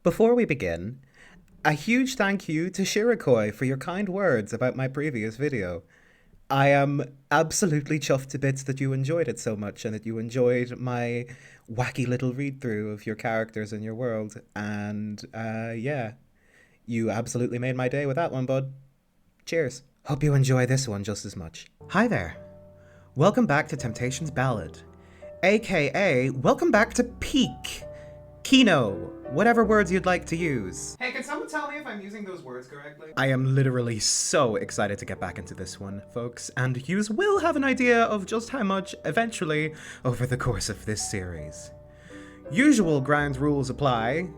Before we begin, a huge thank you to Shirokoi for your kind words about my previous video. I am absolutely chuffed to bits that you enjoyed it so much and that you enjoyed my wacky little read through of your characters and your world. And yeah, you absolutely made my day with that one, bud. Cheers. Hope you enjoy this one just as much. Hi there. Welcome back to Temptation's Ballad, aka welcome back to Peak. Kino, whatever words you'd like to use. Hey, can someone tell me if I'm using those words correctly? I am literally so excited to get back into this one, folks, and yous will have an idea of just how much eventually over the course of this series. Usual ground rules apply.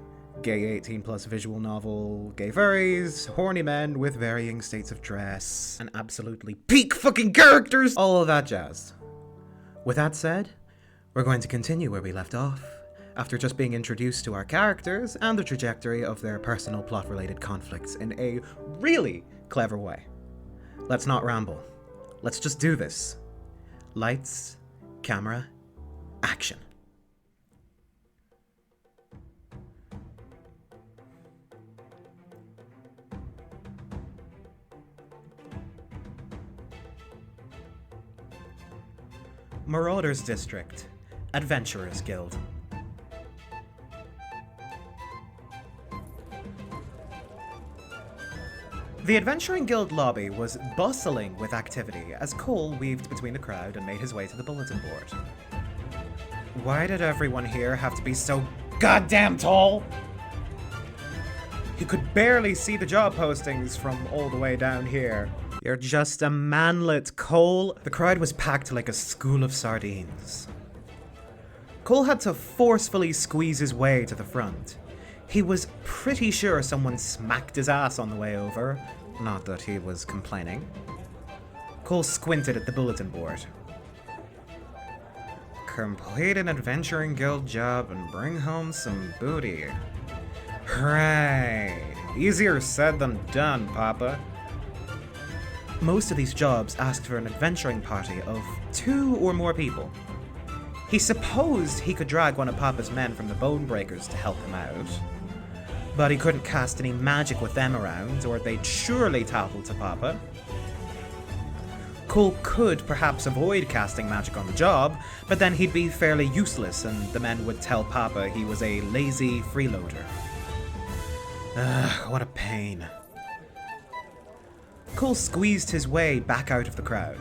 Gay 18 plus visual novel, gay furries, horny men with varying states of dress, and absolutely peak fucking characters, all of that jazz. With that said, we're going to continue where we left off, after just being introduced to our characters and the trajectory of their personal plot-related conflicts in a really clever way. Let's not ramble. Let's just do this. Lights, camera, action. Marauders District, Adventurers Guild. The Adventuring Guild lobby was bustling with activity as Cole weaved between the crowd and made his way to the bulletin board. Why did everyone here have to be so goddamn tall? He could barely see the job postings from all the way down here. You're just a manlet, Cole. The crowd was packed like a school of sardines. Cole had to forcefully squeeze his way to the front. He was pretty sure someone smacked his ass on the way over. Not that he was complaining. Cole squinted at the bulletin board. Complete an Adventuring Guild job and bring home some booty. Hooray! Easier said than done, Papa. Most of these jobs asked for an adventuring party of 2 or more people. He supposed he could drag one of Papa's men from the Bonebreakers to help him out. But he couldn't cast any magic with them around, or they'd surely tattle to Papa. Cole could perhaps avoid casting magic on the job, but then he'd be fairly useless and the men would tell Papa he was a lazy freeloader. Ugh, what a pain. Cole squeezed his way back out of the crowd.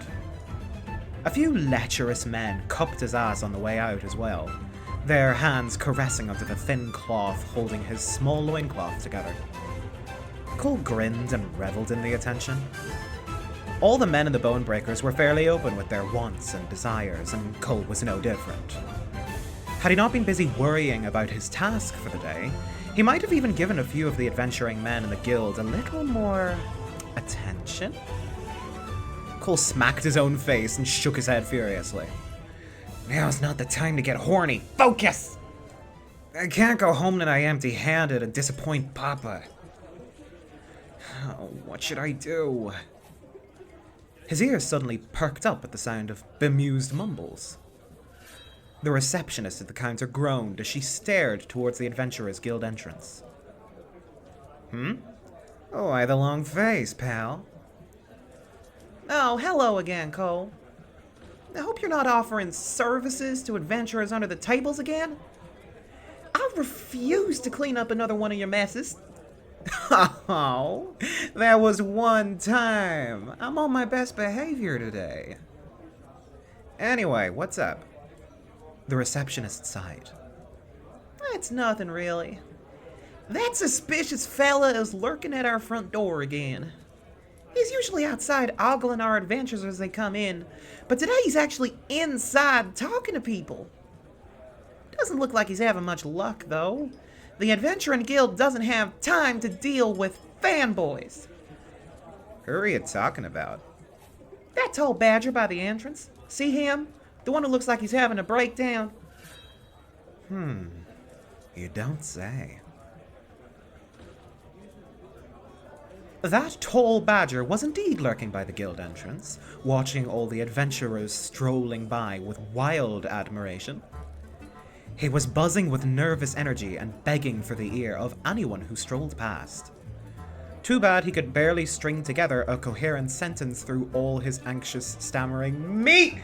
A few lecherous men cupped his ass on the way out as well, their hands caressing under the thin cloth holding his small loincloth together. Cole grinned and reveled in the attention. All the men in the Bonebreakers were fairly open with their wants and desires, and Cole was no different. Had he not been busy worrying about his task for the day, he might have even given a few of the adventuring men in the guild a little more attention? Cole smacked his own face and shook his head furiously. Now's not the time to get horny. Focus! I can't go home tonight empty-handed and disappoint Papa. Oh, what should I do? His ears suddenly perked up at the sound of bemused mumbles. The receptionist at the counter groaned as she stared towards the Adventurers Guild entrance. Oh, why the long face, pal? Oh, hello again, Cole. I hope you're not offering services to adventurers under the tables again. I refuse to clean up another one of your messes. Oh, that was one time. I'm on my best behavior today. Anyway, what's up? The receptionist sighed. It's nothing really. That suspicious fella is lurking at our front door again. He's usually outside ogling our adventurers as they come in, but today he's actually inside talking to people. Doesn't look like he's having much luck, though. The Adventuring Guild doesn't have time to deal with fanboys. Who are you talking about? That tall badger by the entrance. See him? The one who looks like he's having a breakdown. You don't say. That tall badger was indeed lurking by the guild entrance, watching all the adventurers strolling by with wild admiration. He was buzzing with nervous energy and begging for the ear of anyone who strolled past. Too bad he could barely string together a coherent sentence through all his anxious stammering, Me!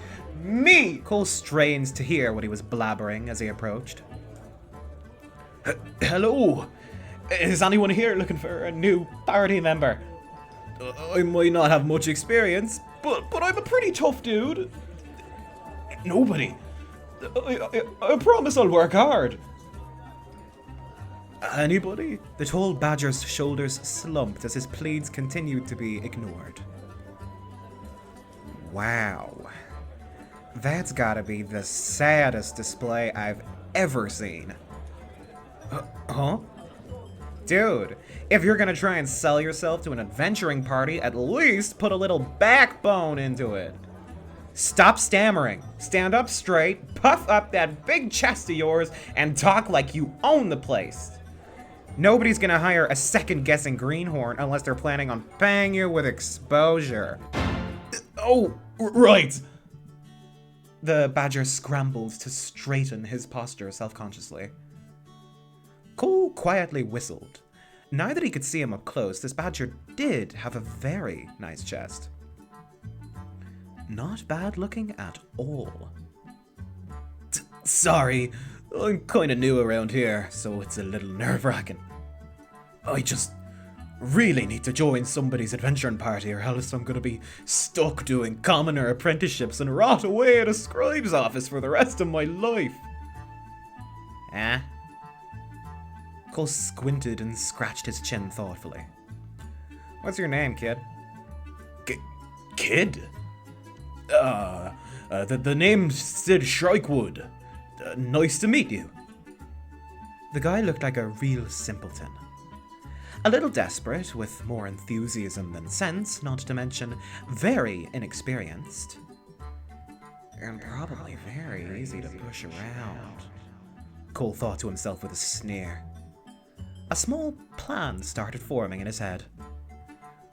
Cole strained to hear what he was blabbering as he approached. Hello! Is anyone here looking for a new party member? I might not have much experience, but I'm a pretty tough dude. Nobody. I promise I'll work hard. Anybody? The tall badger's shoulders slumped as his pleads continued to be ignored. Wow. That's gotta be the saddest display I've ever seen. Huh? Dude, if you're gonna try and sell yourself to an adventuring party, at least put a little backbone into it. Stop stammering, stand up straight, puff up that big chest of yours, and talk like you own the place. Nobody's gonna hire a second-guessing greenhorn unless they're planning on paying you with exposure. Oh, right. The badger scrambled to straighten his posture self-consciously. Cole quietly whistled. Now that he could see him up close, this badger did have a very nice chest. Not bad looking at all. Sorry, I'm kinda new around here, so it's a little nerve-wracking. I just really need to join somebody's adventuring party or else I'm gonna be stuck doing commoner apprenticeships and rot away at a scribe's office for the rest of my life. Eh? Cole squinted and scratched his chin thoughtfully. What's your name, kid? Kid? The name's Sid Shrikewood. Nice to meet you. The guy looked like a real simpleton. A little desperate, with more enthusiasm than sense, not to mention very inexperienced. And probably very easy to push around. Cole thought to himself with a sneer. A small plan started forming in his head.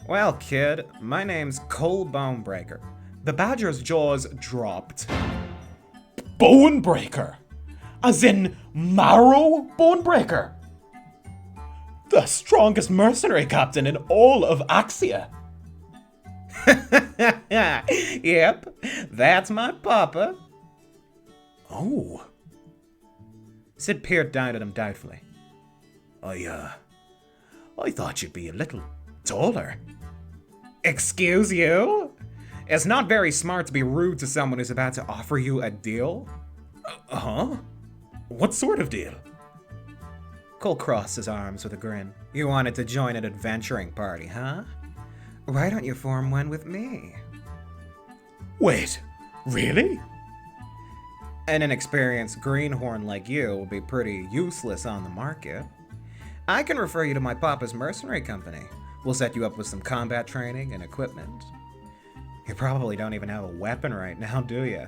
Well, kid, my name's Cole Bonebreaker. The badger's jaws dropped. Bonebreaker? As in Marrow Bonebreaker? The strongest mercenary captain in all of Axia. Yep, that's my papa. Oh. Sid peered down at him doubtfully. I thought you'd be a little taller. Excuse you? It's not very smart to be rude to someone who's about to offer you a deal. Huh? What sort of deal? Cole crossed his arms with a grin. You wanted to join an adventuring party, huh? Why don't you form one with me? Wait, really? An inexperienced greenhorn like you will be pretty useless on the market. I can refer you to my papa's mercenary company. We'll set you up with some combat training and equipment. You probably don't even have a weapon right now, do you?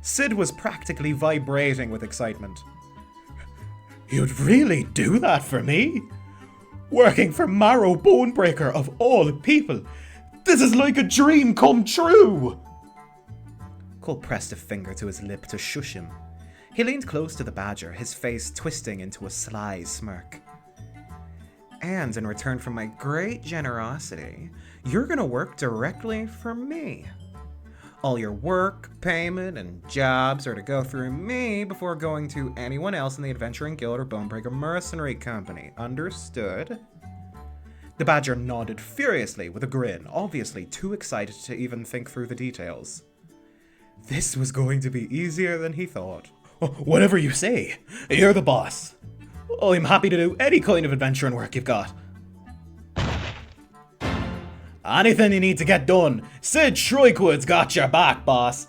Sid was practically vibrating with excitement. You'd really do that for me? Working for Marrow Bonebreaker of all people. This is like a dream come true! Cole pressed a finger to his lip to shush him. He leaned close to the badger, his face twisting into a sly smirk. And in return for my great generosity, you're gonna work directly for me. All your work, payment, and jobs are to go through me before going to anyone else in the Adventuring Guild or Bonebreaker Mercenary Company. Understood? The badger nodded furiously with a grin, obviously too excited to even think through the details. This was going to be easier than he thought. Whatever you say, you're the boss. I'm happy to do any kind of adventuring work you've got. Anything you need to get done, Sid Shrikewood's got your back, boss.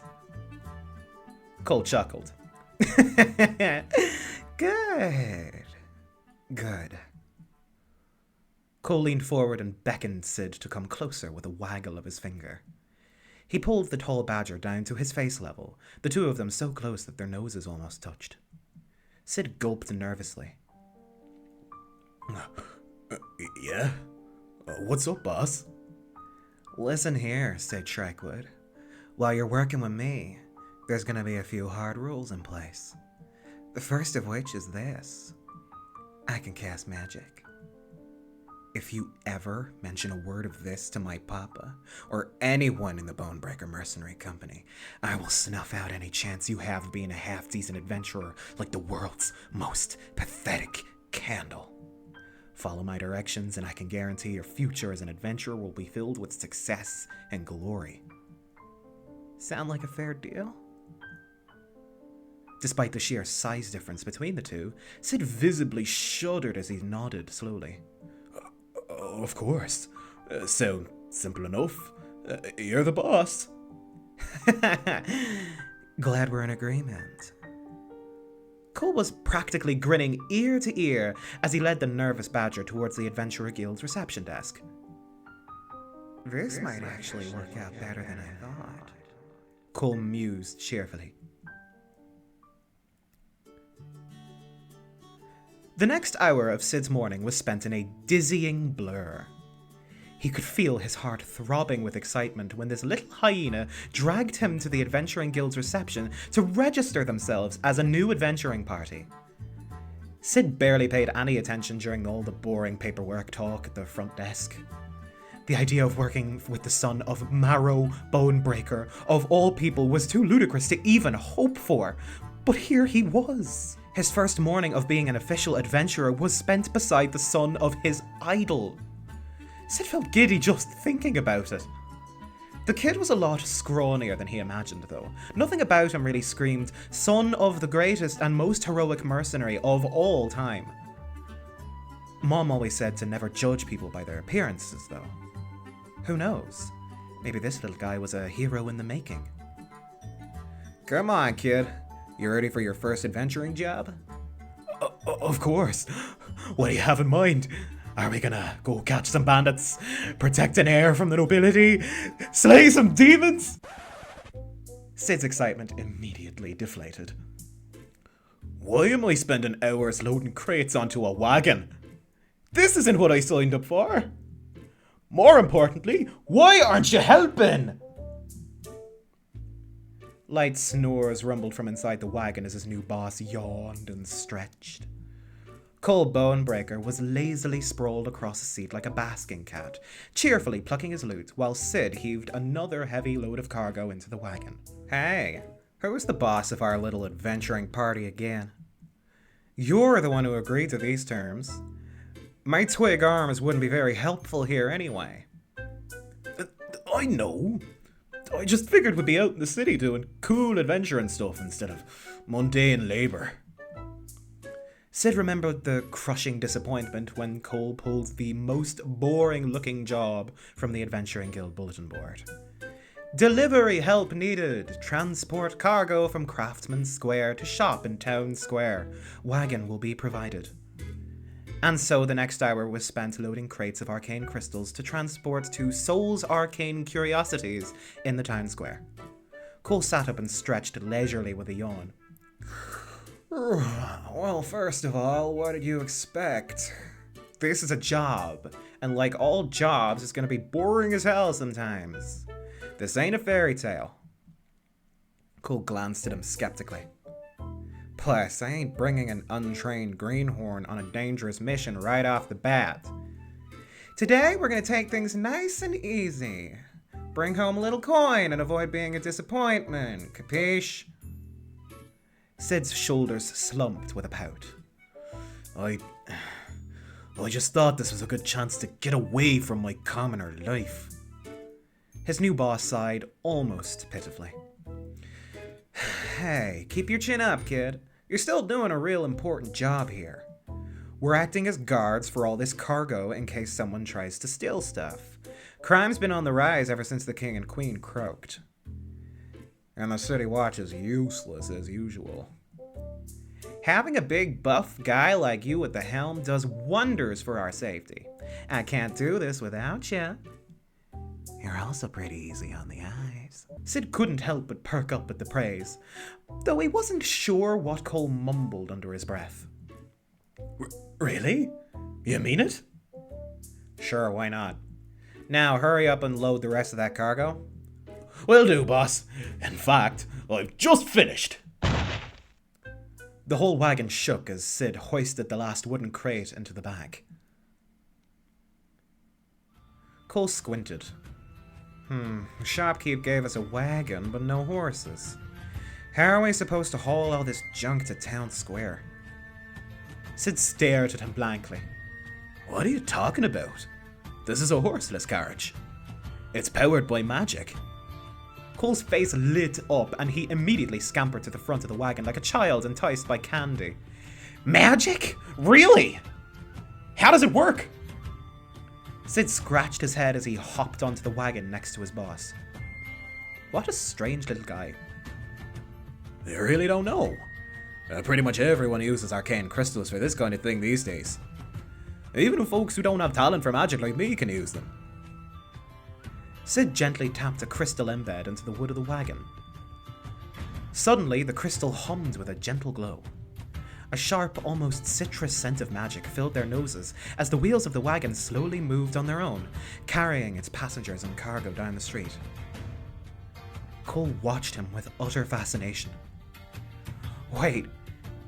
Cole chuckled. Good. Good. Cole leaned forward and beckoned Sid to come closer with a waggle of his finger. He pulled the tall badger down to his face level, the two of them so close that their noses almost touched. Sid gulped nervously. Yeah? What's up, boss? Listen here, said Shrikewood. While you're working with me, there's gonna be a few hard rules in place. The first of which is this. I can cast magic. If you ever mention a word of this to my papa, or anyone in the Bonebreaker Mercenary Company, I will snuff out any chance you have of being a half-decent adventurer like the world's most pathetic candle. Follow my directions and I can guarantee your future as an adventurer will be filled with success and glory. Sound like a fair deal? Despite the sheer size difference between the two, Sid visibly shuddered as he nodded slowly. Of course. Sound simple enough. You're the boss. Glad we're in agreement. Cole was practically grinning ear to ear as he led the nervous badger towards the Adventurer Guild's reception desk. This might actually work out better than I thought, Cole mused cheerfully. The next hour of Sid's morning was spent in a dizzying blur. He could feel his heart throbbing with excitement when this little hyena dragged him to the Adventuring Guild's reception to register themselves as a new adventuring party. Sid barely paid any attention during all the boring paperwork talk at the front desk. The idea of working with the son of Marrow Bonebreaker, of all people, was too ludicrous to even hope for, but here he was. His first morning of being an official adventurer was spent beside the son of his idol. Sid felt giddy just thinking about it. The kid was a lot scrawnier than he imagined, though. Nothing about him really screamed, son of the greatest and most heroic mercenary of all time. Mom always said to never judge people by their appearances, though. Who knows? Maybe this little guy was a hero in the making. Come on, kid. You ready for your first adventuring job? Of course. What do you have in mind? Are we gonna go catch some bandits, protect an heir from the nobility, slay some demons? Sid's excitement immediately deflated. Why am I spending hours loading crates onto a wagon? This isn't what I signed up for. More importantly, why aren't you helping? Light snores rumbled from inside the wagon as his new boss yawned and stretched. Cole Bonebreaker was lazily sprawled across a seat like a basking cat, cheerfully plucking his loot, while Sid heaved another heavy load of cargo into the wagon. Hey, who's the boss of our little adventuring party again? You're the one who agreed to these terms. My twig arms wouldn't be very helpful here anyway. I know. I just figured we'd be out in the city doing cool adventuring stuff instead of mundane labor. Sid remembered the crushing disappointment when Cole pulled the most boring-looking job from the Adventuring Guild bulletin board. Delivery help needed. Transport cargo from Craftsman Square to shop in Town Square. Wagon will be provided. And so the next hour was spent loading crates of arcane crystals to transport to Soul's Arcane Curiosities in the town square. Cole sat up and stretched leisurely with a yawn. Well, first of all, what did you expect? This is a job, and like all jobs, it's gonna be boring as hell sometimes. This ain't a fairy tale. Cole glanced at him skeptically. Plus, I ain't bringing an untrained greenhorn on a dangerous mission right off the bat. Today, we're gonna take things nice and easy. Bring home a little coin and avoid being a disappointment, capiche? Sid's shoulders slumped with a pout. I just thought this was a good chance to get away from my commoner life. His new boss sighed almost pitifully. Hey, keep your chin up, kid. You're still doing a real important job here. We're acting as guards for all this cargo in case someone tries to steal stuff. Crime's been on the rise ever since the king and queen croaked. And the city watch is useless as usual. Having a big buff guy like you at the helm does wonders for our safety. I can't do this without you. You're also pretty easy on the eyes. Sid couldn't help but perk up at the praise, though he wasn't sure what Cole mumbled under his breath. Really? You mean it? Sure, why not? Now hurry up and load the rest of that cargo. Will do, boss. In fact, I've just finished. The whole wagon shook as Sid hoisted the last wooden crate into the back. Cole squinted. The shopkeep gave us a wagon, but no horses. How are we supposed to haul all this junk to town square? Sid stared at him blankly. What are you talking about? This is a horseless carriage. It's powered by magic. Cole's face lit up and he immediately scampered to the front of the wagon like a child enticed by candy. Magic? Really? How does it work? Sid scratched his head as he hopped onto the wagon next to his boss. What a strange little guy. I really don't know. Pretty much everyone uses arcane crystals for this kind of thing these days. Even folks who don't have talent for magic like me can use them. Sid gently tapped a crystal embed into the wood of the wagon. Suddenly, the crystal hummed with a gentle glow. A sharp, almost citrus scent of magic filled their noses as the wheels of the wagon slowly moved on their own, carrying its passengers and cargo down the street. Cole watched him with utter fascination. Wait,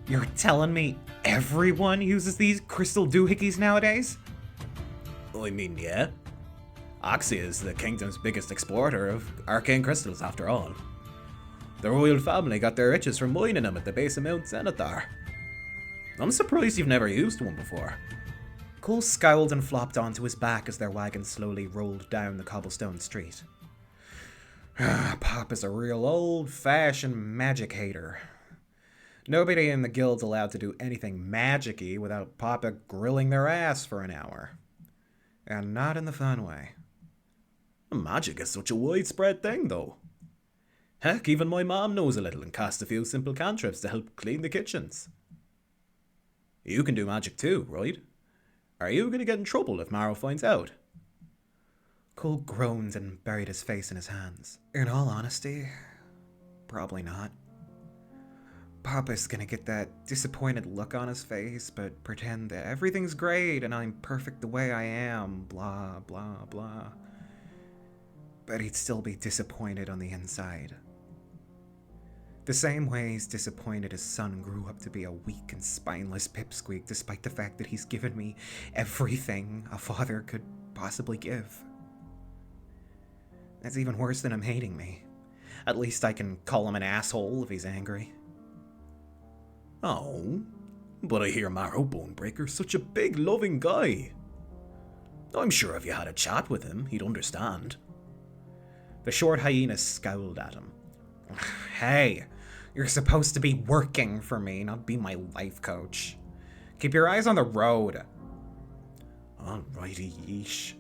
you're telling me everyone uses these crystal doohickeys nowadays? I mean, yeah. Oxia is the kingdom's biggest exporter of arcane crystals, after all. The royal family got their riches from mining them at the base of Mount Zenithar. I'm surprised you've never used one before. Cole scowled and flopped onto his back as their wagon slowly rolled down the cobblestone street. Pop is a real old-fashioned magic hater. Nobody in the guild's allowed to do anything magic-y without Papa grilling their ass for an hour. And not in the fun way. Magic is such a widespread thing, though. Heck, even my mom knows a little and casts a few simple cantrips to help clean the kitchens. You can do magic too, right? Are you gonna get in trouble if Maro finds out? Cole groaned and buried his face in his hands. In all honesty, probably not. Papa's gonna get that disappointed look on his face, but pretend that everything's great and I'm perfect the way I am, blah, blah, blah. But he'd still be disappointed on the inside. The same way he's disappointed his son grew up to be a weak and spineless pipsqueak despite the fact that he's given me everything a father could possibly give. That's even worse than him hating me. At least I can call him an asshole if he's angry. Oh, but I hear Maro Bonebreaker's such a big, loving guy. I'm sure if you had a chat with him, he'd understand. The short hyena scowled at him. Hey, you're supposed to be working for me, not be my life coach. Keep your eyes on the road. Alrighty, yeesh.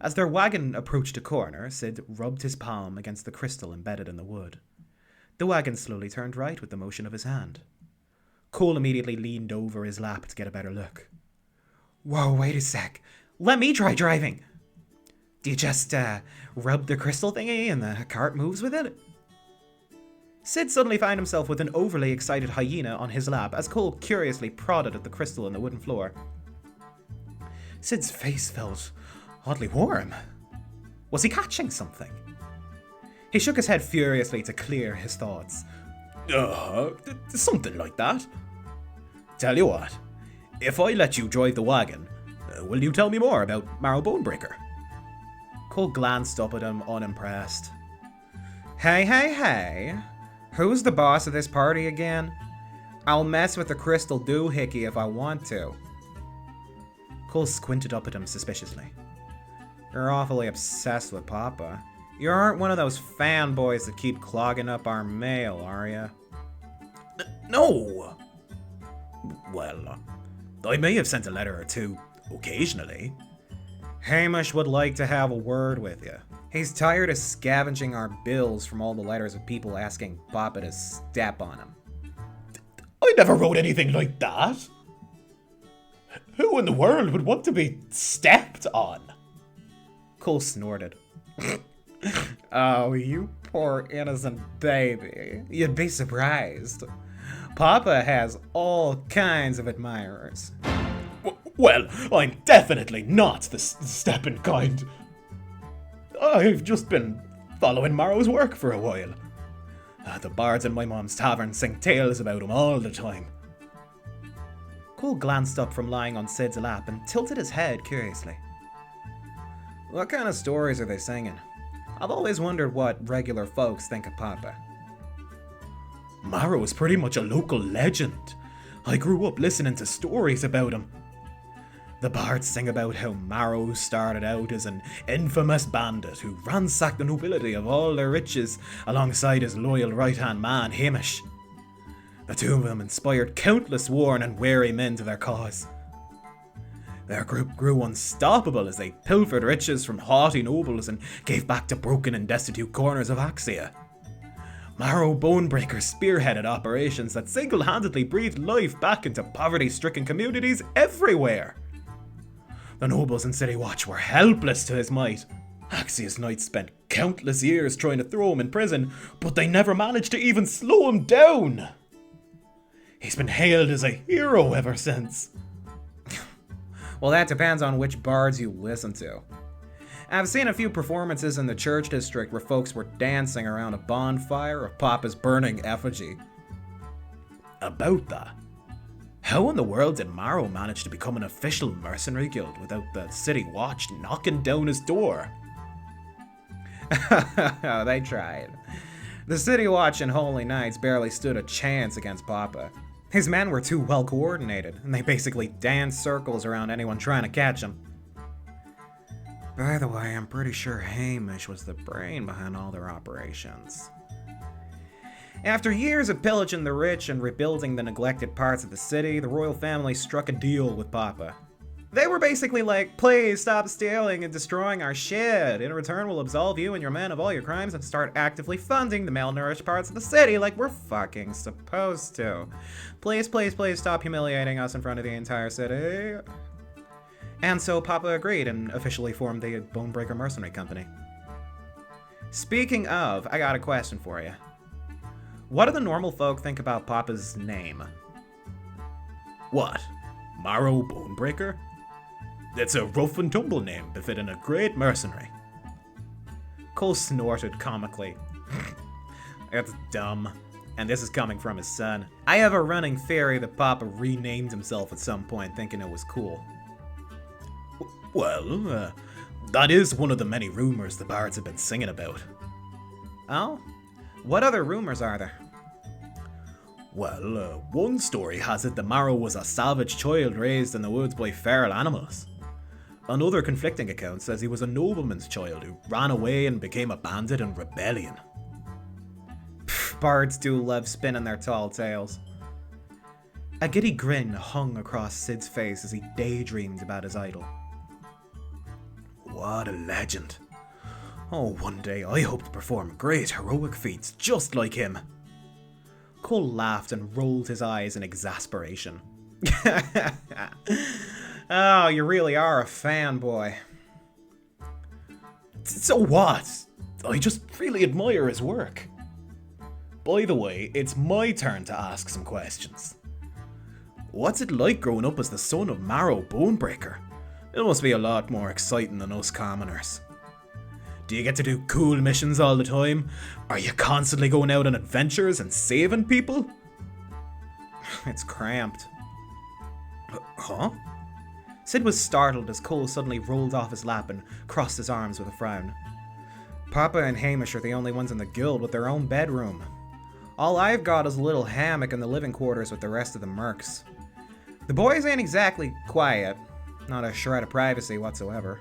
As their wagon approached a corner, Sid rubbed his palm against the crystal embedded in the wood. The wagon slowly turned right with the motion of his hand. Cole immediately leaned over his lap to get a better look. Whoa, wait a sec. Let me try driving. Do you just, rub the crystal thingy and the cart moves with it? Sid suddenly found himself with an overly excited hyena on his lap as Cole curiously prodded at the crystal on the wooden floor. Sid's face felt oddly warm. Was he catching something? He shook his head furiously to clear his thoughts. Something like that. Tell you what, if I let you drive the wagon, will you tell me more about Maro Bonebreaker? Cole glanced up at him, unimpressed. Hey. Who's the boss of this party again? I'll mess with the crystal doohickey if I want to. Cole squinted up at him suspiciously. You're awfully obsessed with Papa. You aren't one of those fanboys that keep clogging up our mail, are you? No! Well, I may have sent a letter or two occasionally. Hamish would like to have a word with you. He's tired of scavenging our bills from all the letters of people asking Papa to step on him. I never wrote anything like that. Who in the world would want to be stepped on? Cole snorted. Oh, you poor innocent baby. You'd be surprised. Papa has all kinds of admirers. Well, I'm definitely not the stepping kind. I've just been following Maro's work for a while. The bards in my mom's tavern sing tales about him all the time. Cole glanced up from lying on Sid's lap and tilted his head curiously. What kind of stories are they singing? I've always wondered what regular folks think of Papa. Marrow is pretty much a local legend. I grew up listening to stories about him. The bards sing about how Marrow started out as an infamous bandit who ransacked the nobility of all their riches alongside his loyal right-hand man, Hamish. The two of them inspired countless worn and weary men to their cause. Their group grew unstoppable as they pilfered riches from haughty nobles and gave back to broken and destitute corners of Axia. Marrow Bonebreaker spearheaded operations that single-handedly breathed life back into poverty-stricken communities everywhere. The nobles in City Watch were helpless to his might. Axia's knights spent countless years trying to throw him in prison, but they never managed to even slow him down. He's been hailed as a hero ever since. Well, that depends on which bards you listen to. I've seen a few performances in the church district where folks were dancing around a bonfire of Papa's burning effigy. About that, how in the world did Marrow manage to become an official mercenary guild without the City Watch knocking down his door? They tried. The City Watch and Holy Knights barely stood a chance against Papa. His men were too well coordinated, and they basically danced circles around anyone trying to catch him. By the way, I'm pretty sure Hamish was the brain behind all their operations. After years of pillaging the rich and rebuilding the neglected parts of the city, the royal family struck a deal with Papa. They were basically like, please stop stealing and destroying our shit. In return, we'll absolve you and your men of all your crimes and start actively funding the malnourished parts of the city like we're fucking supposed to. Please, please, please stop humiliating us in front of the entire city. And so Papa agreed and officially formed the Bonebreaker Mercenary Company. Speaking of, I got a question for you. What do the normal folk think about Papa's name? What? Marrow Bonebreaker? It's a rough and tumble name befitting a great mercenary. Cole snorted comically. It's dumb. And this is coming from his son. I have a running theory that Papa renamed himself at some point thinking it was cool. Well, that is one of the many rumors the bards have been singing about. Oh? What other rumors are there? Well, one story has it that Marrow was a savage child raised in the woods by feral animals. Another conflicting account says he was a nobleman's child who ran away and became a bandit in rebellion. Bards do love spinning their tall tales. A giddy grin hung across Sid's face as he daydreamed about his idol. What a legend. Oh, one day I hope to perform great heroic feats just like him. Cole laughed and rolled his eyes in exasperation. Oh, you really are a fanboy. So what? I just really admire his work. By the way, it's my turn to ask some questions. What's it like growing up as the son of Marrow Bonebreaker? It must be a lot more exciting than us commoners. Do you get to do cool missions all the time? Are you constantly going out on adventures and saving people? It's cramped. Huh? Sid was startled as Cole suddenly rolled off his lap and crossed his arms with a frown. Papa and Hamish are the only ones in the guild with their own bedroom. All I've got is a little hammock in the living quarters with the rest of the mercs. The boys ain't exactly quiet. Not a shred of privacy whatsoever.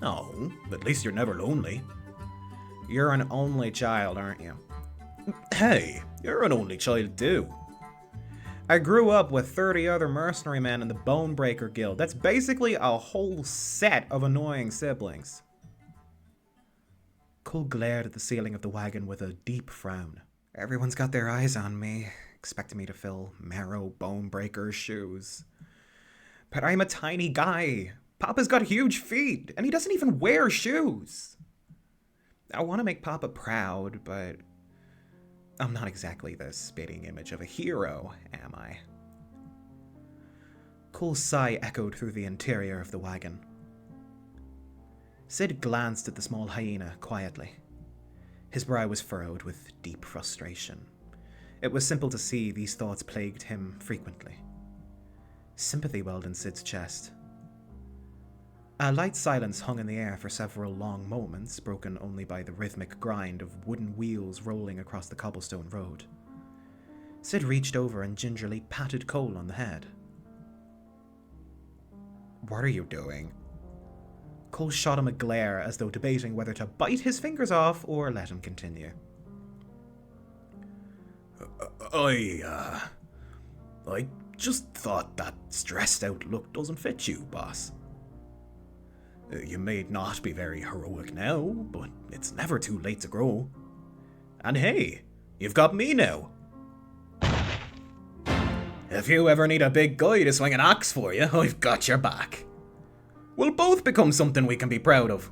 Oh, at least you're never lonely. You're an only child, aren't you? Hey, you're an only child too. I grew up with 30 other mercenary men in the Bonebreaker Guild. That's basically a whole set of annoying siblings. Cole glared at the ceiling of the wagon with a deep frown. Everyone's got their eyes on me, expecting me to fill Marrow Bonebreaker's shoes. But I'm a tiny guy. Papa's got huge feet, and he doesn't even wear shoes. I want to make Papa proud, but I'm not exactly the spitting image of a hero, am I? Cole's sigh echoed through the interior of the wagon. Sid glanced at the small hyena quietly. His brow was furrowed with deep frustration. It was simple to see these thoughts plagued him frequently. Sympathy welled in Sid's chest. A light silence hung in the air for several long moments, broken only by the rhythmic grind of wooden wheels rolling across the cobblestone road. Sid reached over and gingerly patted Cole on the head. "What are you doing?" Cole shot him a glare as though debating whether to bite his fingers off or let him continue. I just thought that stressed out look doesn't fit you, boss. You may not be very heroic now, but it's never too late to grow. And hey, you've got me now. If you ever need a big guy to swing an axe for you, I've got your back. We'll both become something we can be proud of."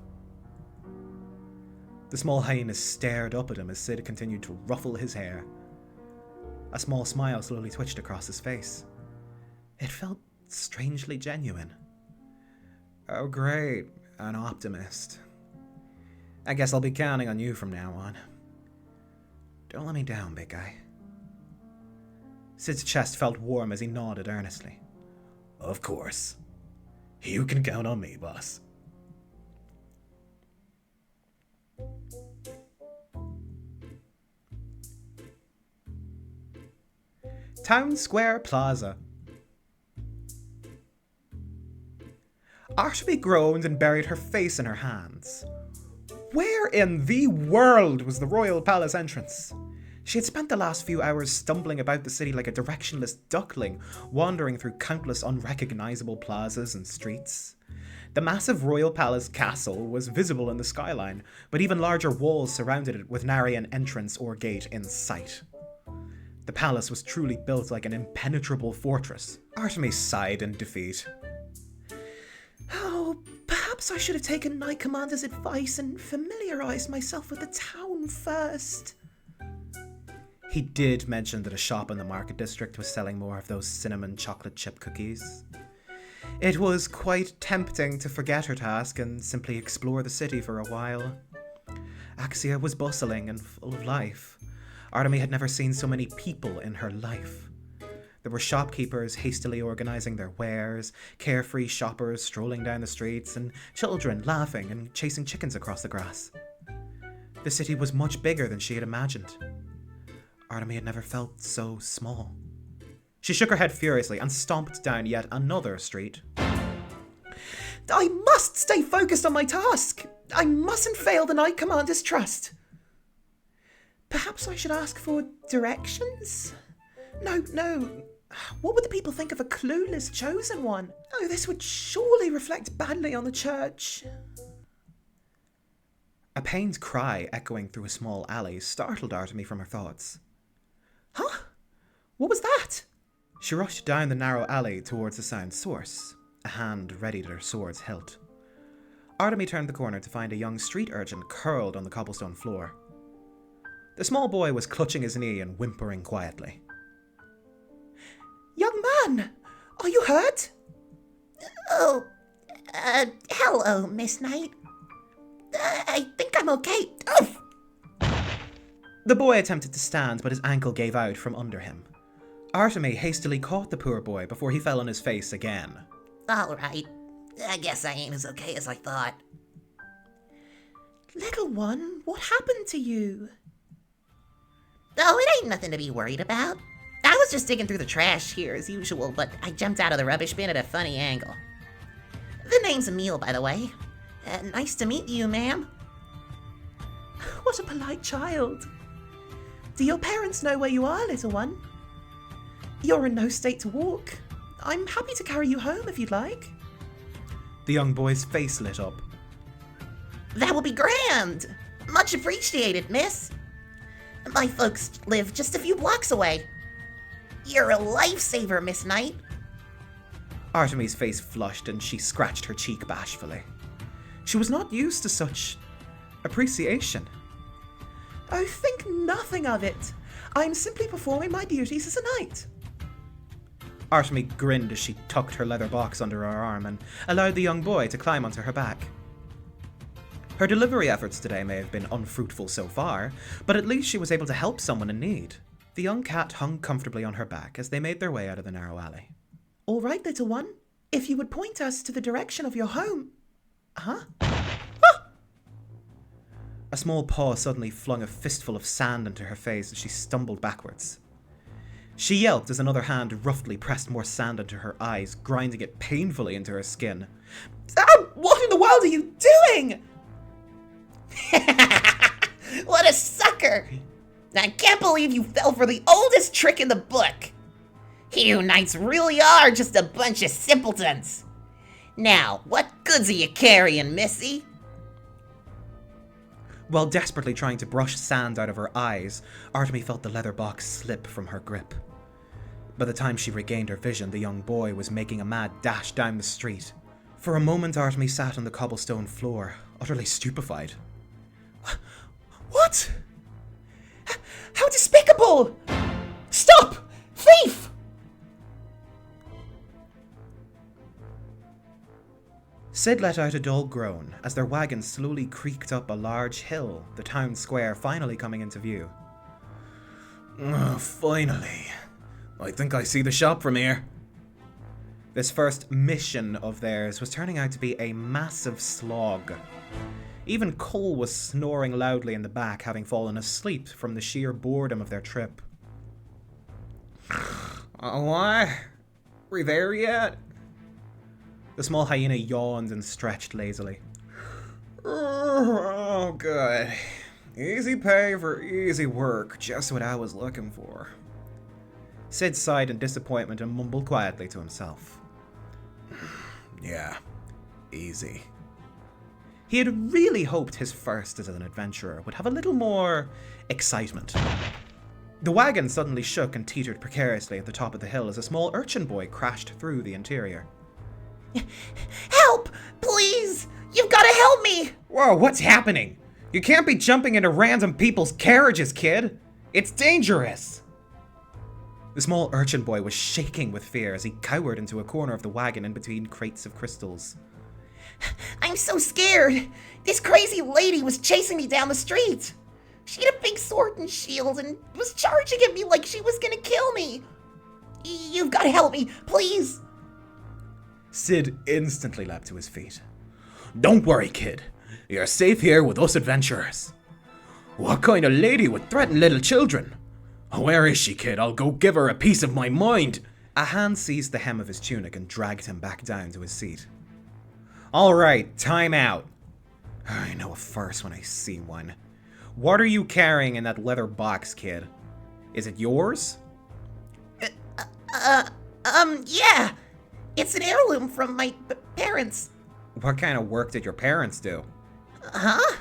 The small hyenas stared up at him as Sid continued to ruffle his hair. A small smile slowly twitched across his face. It felt strangely genuine. "Oh great, an optimist. I guess I'll be counting on you from now on. Don't let me down, big guy." Sid's chest felt warm as he nodded earnestly. "Of course. You can count on me, boss." Town Square Plaza. Artemi groaned and buried her face in her hands. Where in the world was the royal palace entrance? She had spent the last few hours stumbling about the city like a directionless duckling, wandering through countless unrecognizable plazas and streets. The massive royal palace castle was visible in the skyline, but even larger walls surrounded it with nary an entrance or gate in sight. The palace was truly built like an impenetrable fortress. Artemi sighed in defeat. "Oh, perhaps I should have taken Knight Commander's advice and familiarized myself with the town first." He did mention that a shop in the market district was selling more of those cinnamon chocolate chip cookies. It was quite tempting to forget her task and simply explore the city for a while. Axia was bustling and full of life. Artemi had never seen so many people in her life. There were shopkeepers hastily organizing their wares, carefree shoppers strolling down the streets, and children laughing and chasing chickens across the grass. The city was much bigger than she had imagined. Artemi had never felt so small. She shook her head furiously and stomped down yet another street. "I must stay focused on my task! I mustn't fail the Knight Commander's trust! Perhaps I should ask for directions? No. What would the people think of a clueless chosen one? Oh, this would surely reflect badly on the church." A pained cry echoing through a small alley startled Artemi from her thoughts. "Huh? What was that?" She rushed down the narrow alley towards the sound's source, a hand readied at her sword's hilt. Artemi turned the corner to find a young street urchin curled on the cobblestone floor. The small boy was clutching his knee and whimpering quietly. "Young man, are you hurt?" "Oh, hello, Miss Knight. I think I'm okay." Oof! The boy attempted to stand, but his ankle gave out from under him. Artemi hastily caught the poor boy before he fell on his face again. "All right. I guess I ain't as okay as I thought." "Little one, what happened to you?" "Oh, it ain't nothing to be worried about. I was just digging through the trash here as usual, but I jumped out of the rubbish bin at a funny angle. The name's Emil, by the way. Nice to meet you, ma'am." What a polite child. Do your parents know where you are, little one? You're in no state to walk. I'm happy to carry you home if you'd like. The young boy's face lit up. "That will be grand! Much appreciated, miss. My folks live just a few blocks away. You're a lifesaver, Miss Knight." Artemi's face flushed and she scratched her cheek bashfully. She was not used to such appreciation. Oh, think nothing of it. I'm simply performing my duties as a knight. Artemi grinned as she tucked her leather box under her arm and allowed the young boy to climb onto her back. Her delivery efforts today may have been unfruitful so far, but at least she was able to help someone in need. The young cat hung comfortably on her back as they made their way out of the narrow alley. All right, little one. If you would point us to the direction of your home. Huh? A small paw suddenly flung a fistful of sand into her face as she stumbled backwards. She yelped as another hand roughly pressed more sand into her eyes, grinding it painfully into her skin. What in the world are you doing? What a sucker! I can't believe you fell for the oldest trick in the book. You knights really are just a bunch of simpletons. Now, what goods are you carrying, missy? While desperately trying to brush sand out of her eyes, Artemi felt the leather box slip from her grip. By the time she regained her vision, the young boy was making a mad dash down the street. For a moment, Artemi sat on the cobblestone floor, utterly stupefied. What? How despicable! Stop! Thief! Sid let out a dull groan as their wagon slowly creaked up a large hill, the town square finally coming into view. Finally. I think I see the shop from here. This first mission of theirs was turning out to be a massive slog. Even Cole was snoring loudly in the back, having fallen asleep from the sheer boredom of their trip. What? We there yet? The small hyena yawned and stretched lazily. Oh, good. Easy pay for easy work, just what I was looking for. Sid sighed in disappointment and mumbled quietly to himself. Yeah, easy. He had really hoped his first as an adventurer would have a little more excitement. The wagon suddenly shook and teetered precariously at the top of the hill as a small urchin boy crashed through the interior. Help! Please! You've got to help me! Whoa, what's happening? You can't be jumping into random people's carriages, kid! It's dangerous! The small urchin boy was shaking with fear as he cowered into a corner of the wagon in between crates of crystals. I'm so scared! This crazy lady was chasing me down the street! She had a big sword and shield and was charging at me like she was gonna kill me! You've got to help me, please! Sid instantly leapt to his feet. Don't worry, kid. You're safe here with us adventurers. What kind of lady would threaten little children? Where is she, kid? I'll go give her a piece of my mind. A hand seized the hem of his tunic and dragged him back down to his seat. All right, time out. I know a first when I see one. What are you carrying in that leather box, kid? Is it yours? Yeah. It's an heirloom from my parents. What kind of work did your parents do? Huh?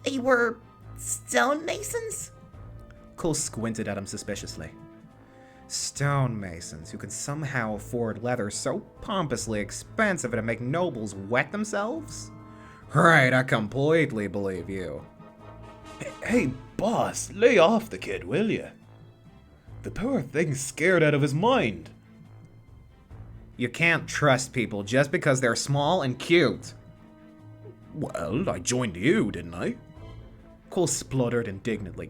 They were stonemasons? Cole squinted at him suspiciously. Stonemasons who could somehow afford leather so pompously expensive it'd make nobles wet themselves? Right, I completely believe you. Hey, boss, lay off the kid, will ya? The poor thing's scared out of his mind. You can't trust people just because they're small and cute. Well, I joined you, didn't I? Cole spluttered indignantly.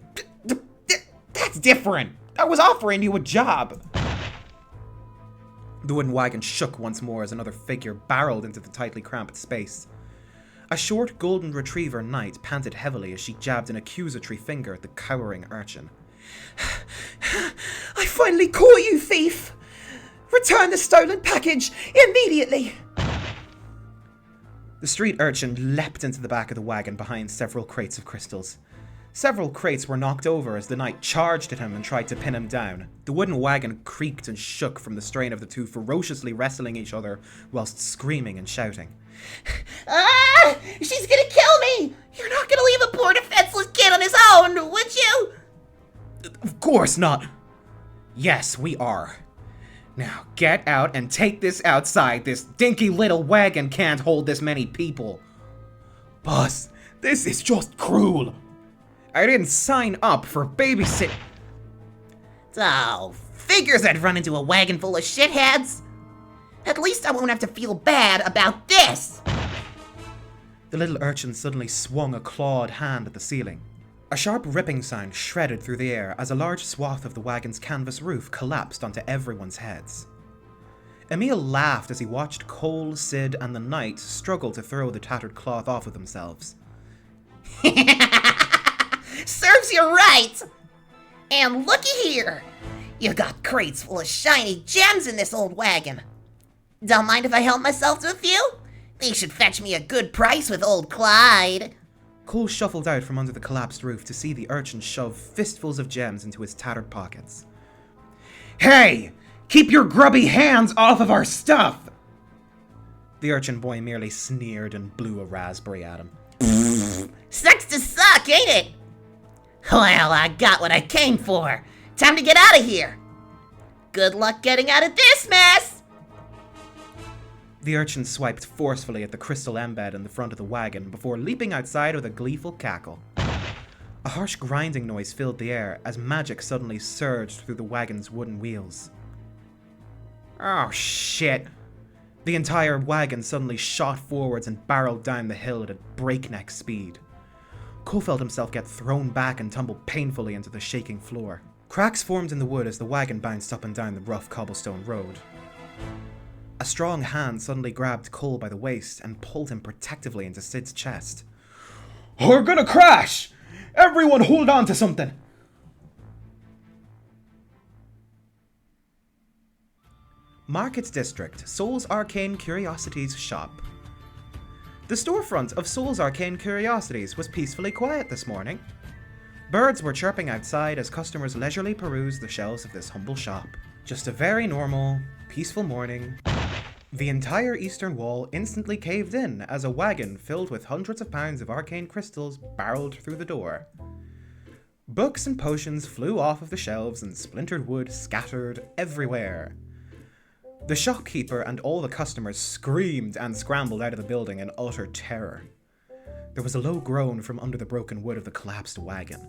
That's different. I was offering you a job. The wooden wagon shook once more as another figure barreled into the tightly cramped space. A short golden retriever knight panted heavily as she jabbed an accusatory finger at the cowering urchin. I finally caught you, thief! Return the stolen package immediately! The street urchin leapt into the back of the wagon behind several crates of crystals. Several crates were knocked over as the knight charged at him and tried to pin him down. The wooden wagon creaked and shook from the strain of the two ferociously wrestling each other whilst screaming and shouting. Ah! She's gonna kill me! You're not gonna leave a poor defenseless kid on his own, would you? Of course not! Yes, we are. Now get out and take this outside. This dinky little wagon can't hold this many people. Boss, this is just cruel. I didn't sign up for babysit. Oh, figures I'd run into a wagon full of shitheads. At least I won't have to feel bad about this. The little urchin suddenly swung a clawed hand at the ceiling. A sharp ripping sound shredded through the air as a large swath of the wagon's canvas roof collapsed onto everyone's heads. Emil laughed as he watched Cole, Sid, and the knight struggle to throw the tattered cloth off of themselves. Serves you right! And looky here! You got crates full of shiny gems in this old wagon. Don't mind if I help myself to a few? They should fetch me a good price with old Clyde. Cole shuffled out from under the collapsed roof to see the urchin shove fistfuls of gems into his tattered pockets. Hey! Keep your grubby hands off of our stuff! The urchin boy merely sneered and blew a raspberry at him. Sucks to suck, ain't it? Well, I got what I came for. Time to get out of here. Good luck getting out of this mess! The urchin swiped forcefully at the crystal embed in the front of the wagon before leaping outside with a gleeful cackle. A harsh grinding noise filled the air as magic suddenly surged through the wagon's wooden wheels. Oh shit! The entire wagon suddenly shot forwards and barreled down the hill at a breakneck speed. Cole felt himself get thrown back and tumble painfully into the shaking floor. Cracks formed in the wood as the wagon bounced up and down the rough cobblestone road. A strong hand suddenly grabbed Cole by the waist and pulled him protectively into Sid's chest. We're gonna crash! Everyone hold on to something! Market District, Soul's Arcane Curiosities shop. The storefront of Soul's Arcane Curiosities was peacefully quiet this morning. Birds were chirping outside as customers leisurely perused the shelves of this humble shop. Just a very normal, peaceful morning. The entire eastern wall instantly caved in as a wagon filled with hundreds of pounds of arcane crystals barreled through the door. Books and potions flew off of the shelves and splintered wood scattered everywhere. The shopkeeper and all the customers screamed and scrambled out of the building in utter terror. There was a low groan from under the broken wood of the collapsed wagon.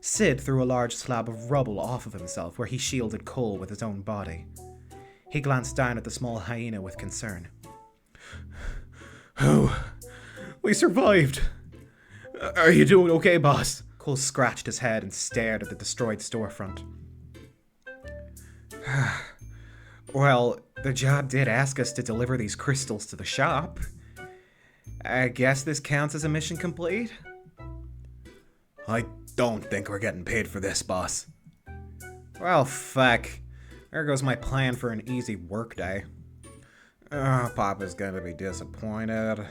Sid threw a large slab of rubble off of himself where he shielded Cole with his own body. He glanced down at the small hyena with concern. Oh, we survived. Are you doing okay, boss? Cole scratched his head and stared at the destroyed storefront. Well, the job did ask us to deliver these crystals to the shop. I guess this counts as a mission complete? I don't think we're getting paid for this, boss. Well, fuck. There goes my plan for an easy workday. Papa's gonna be disappointed.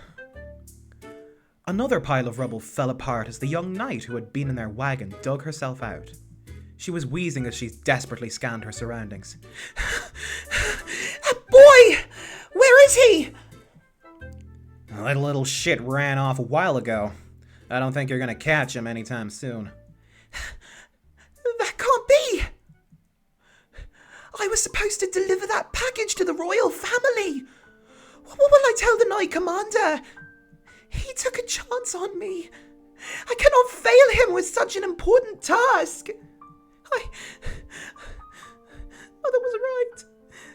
Another pile of rubble fell apart as the young knight who had been in their wagon dug herself out. She was wheezing as she desperately scanned her surroundings. Boy! Where is he? That little shit ran off a while ago. I don't think you're gonna catch him anytime soon. That can't be! I was supposed to deliver that package to the royal family. What will I tell the Knight Commander? He took a chance on me. I cannot fail him with such an important task. Mother was right.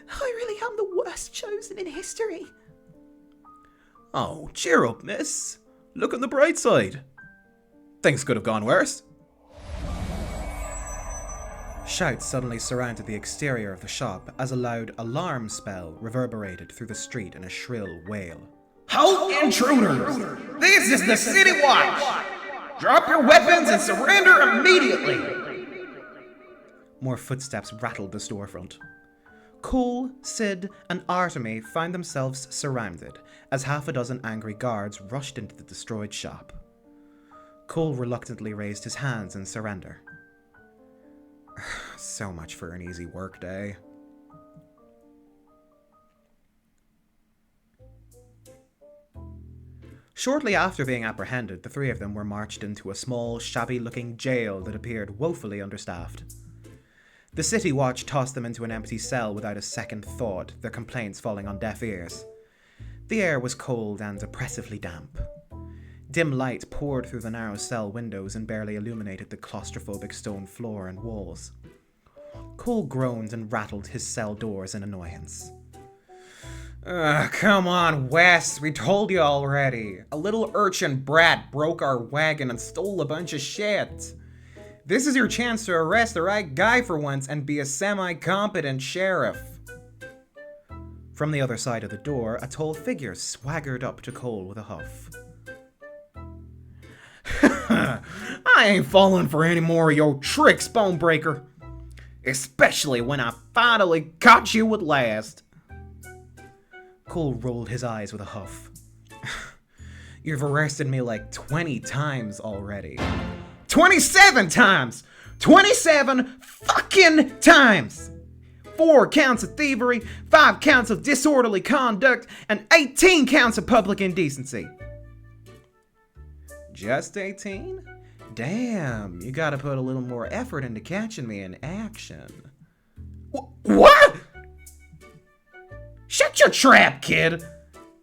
I really am the worst chosen in history. Oh, cheer up, miss. Look on the bright side. Things could have gone worse. Shouts suddenly surrounded the exterior of the shop as a loud alarm spell reverberated through the street in a shrill wail. Halt, intruders! This is the City Watch! Drop your weapons and surrender immediately! More footsteps rattled the storefront. Cole, Sid, and Artemi found themselves surrounded as half a dozen angry guards rushed into the destroyed shop. Cole reluctantly raised his hands in surrender. So much for an easy workday. Shortly after being apprehended, the three of them were marched into a small, shabby-looking jail that appeared woefully understaffed. The City Watch tossed them into an empty cell without a second thought, their complaints falling on deaf ears. The air was cold and oppressively damp. Dim light poured through the narrow cell windows and barely illuminated the claustrophobic stone floor and walls. Cole groaned and rattled his cell doors in annoyance. Come on, Wes, we told you already. A little urchin brat broke our wagon and stole a bunch of shit. This is your chance to arrest the right guy for once and be a semi-competent sheriff. From the other side of the door, a tall figure swaggered up to Cole with a huff. I ain't falling for any more of your tricks, Bonebreaker. Especially when I finally caught you at last. Cole rolled his eyes with a huff. You've arrested me like 20 times already. 27 times! 27 fucking times! 4 counts of thievery, 5 counts of disorderly conduct, and 18 counts of public indecency. Just 18? Damn, you gotta put a little more effort into catching me in action. What? Shut your trap, kid!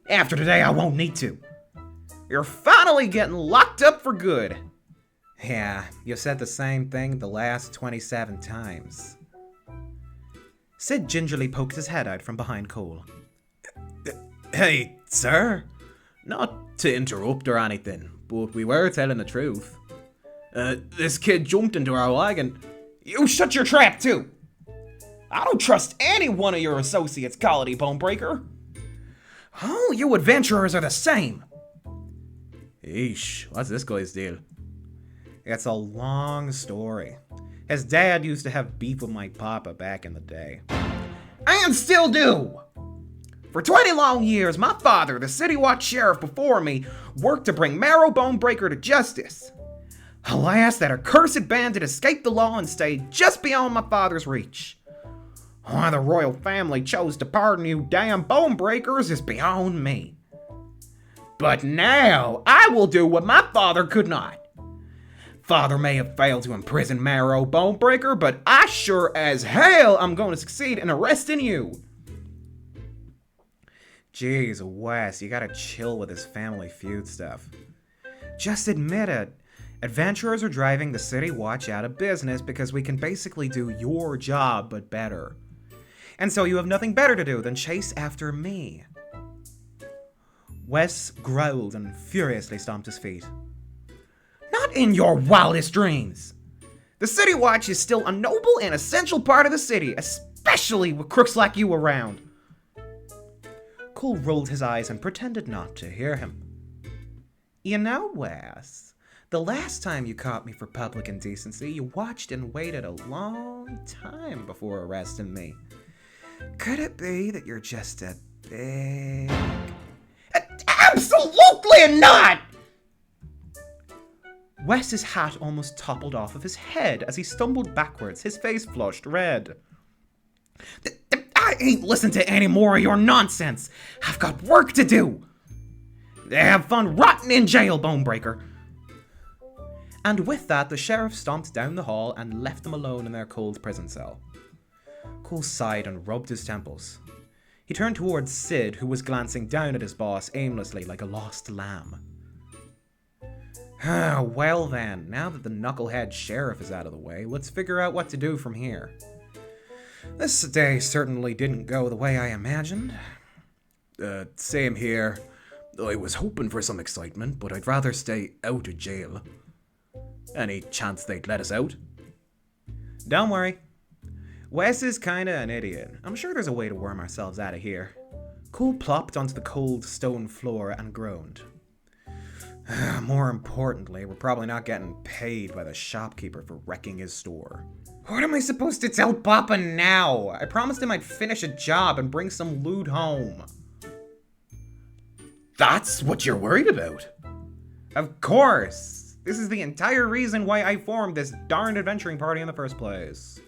After today, I won't need to. You're finally getting locked up for good. Yeah, you said the same thing the last 27 times. Sid gingerly poked his head out from behind Cole. Hey, sir. Not to interrupt or anything, but we were telling the truth. This kid jumped into our wagon. You shut your trap, too! I don't trust any one of your associates, Quality Bonebreaker. Oh, you adventurers are the same. Eesh, what's this guy's deal? It's a long story. His dad used to have beef with my papa back in the day. And still do! For 20 long years, my father, the City Watch Sheriff before me, worked to bring Marrow Bonebreaker to justice. Alas, that accursed bandit escaped the law and stayed just beyond my father's reach. Why the royal family chose to pardon you damn Bonebreakers is beyond me. But now, I will do what my father could not. Father may have failed to imprison Marrow Bonebreaker, but I sure as hell am going to succeed in arresting you. Jeez, Wes, you gotta chill with this family feud stuff. Just admit it. Adventurers are driving the City Watch out of business because we can basically do your job but better. And so you have nothing better to do than chase after me. Wes growled and furiously stomped his feet. Not in your wildest dreams. The City Watch is still a noble and essential part of the city, especially with crooks like you around. Cole rolled his eyes and pretended not to hear him. You know, Wes, the last time you caught me for public indecency, you watched and waited a long time before arresting me. Could it be that you're just a big... Absolutely not! Wes's hat almost toppled off of his head as he stumbled backwards, his face flushed red. I ain't listened to any more of your nonsense. I've got work to do. Have fun rotting in jail, Bonebreaker. And with that, the sheriff stomped down the hall and left them alone in their cold prison cell. Cole sighed and rubbed his temples. He turned towards Sid, who was glancing down at his boss aimlessly like a lost lamb. Well then, now that the knucklehead sheriff is out of the way, let's figure out what to do from here. This day certainly didn't go the way I imagined. Same here. I was hoping for some excitement, but I'd rather stay out of jail. Any chance they'd let us out? Don't worry. Wes is kinda an idiot. I'm sure there's a way to worm ourselves out of here. Cole plopped onto the cold stone floor and groaned. More importantly, we're probably not getting paid by the shopkeeper for wrecking his store. What am I supposed to tell Papa now? I promised him I'd finish a job and bring some loot home. That's what you're worried about? Of course! This is the entire reason why I formed this darned adventuring party in the first place.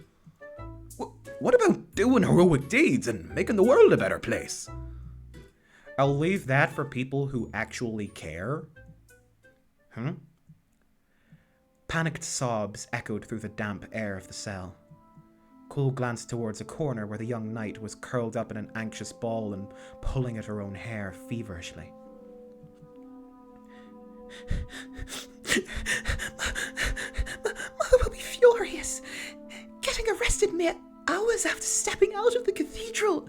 What about doing heroic deeds and making the world a better place? I'll leave that for people who actually care. Panicked sobs echoed through the damp air of the cell. Cole glanced towards a corner where the young knight was curled up in an anxious ball and pulling at her own hair feverishly. Mother will be furious. Getting arrested mere hours after stepping out of the cathedral.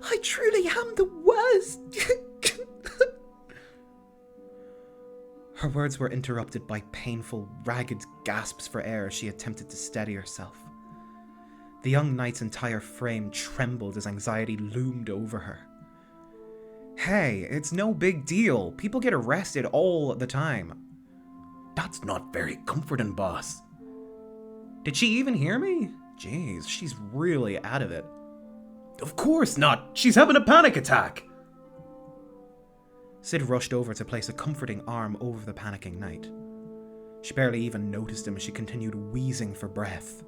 I truly am the worst. Her words were interrupted by painful, ragged gasps for air as she attempted to steady herself. The young knight's entire frame trembled as anxiety loomed over her. Hey, it's no big deal. People get arrested all the time. That's not very comforting, boss. Did she even hear me? Jeez, she's really out of it. Of course not. She's having a panic attack. Sid rushed over to place a comforting arm over the panicking knight. She barely even noticed him as she continued wheezing for breath.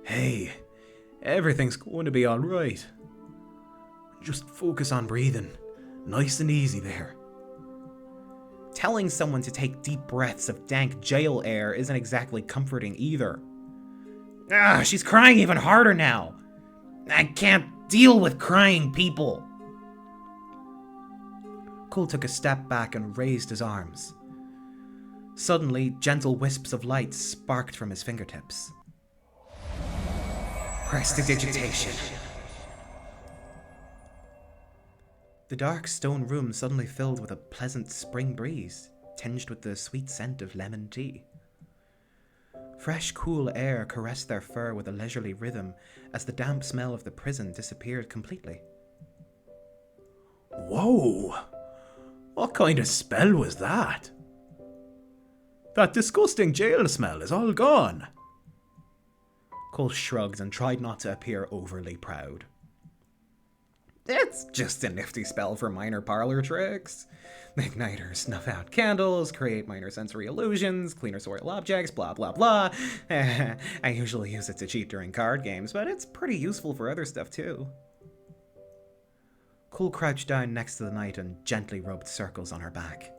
Hey, everything's going to be alright. Just focus on breathing. Nice and easy there. Telling someone to take deep breaths of dank jail air isn't exactly comforting either. Ah, she's crying even harder now. I can't deal with crying people. Cole took a step back and raised his arms. Suddenly, gentle wisps of light sparked from his fingertips. Prestidigitation. The dark stone room suddenly filled with a pleasant spring breeze, tinged with the sweet scent of lemon tea. Fresh, cool air caressed their fur with a leisurely rhythm as the damp smell of the prison disappeared completely. Whoa! What kind of spell was that? That disgusting jail smell is all gone. Cole shrugged and tried not to appear overly proud. It's just a nifty spell for minor parlor tricks. Ignite or snuff out candles, create minor sensory illusions, clean or soil objects, blah blah blah. I usually use it to cheat during card games, but it's pretty useful for other stuff too. Cole crouched down next to the knight and gently rubbed circles on her back.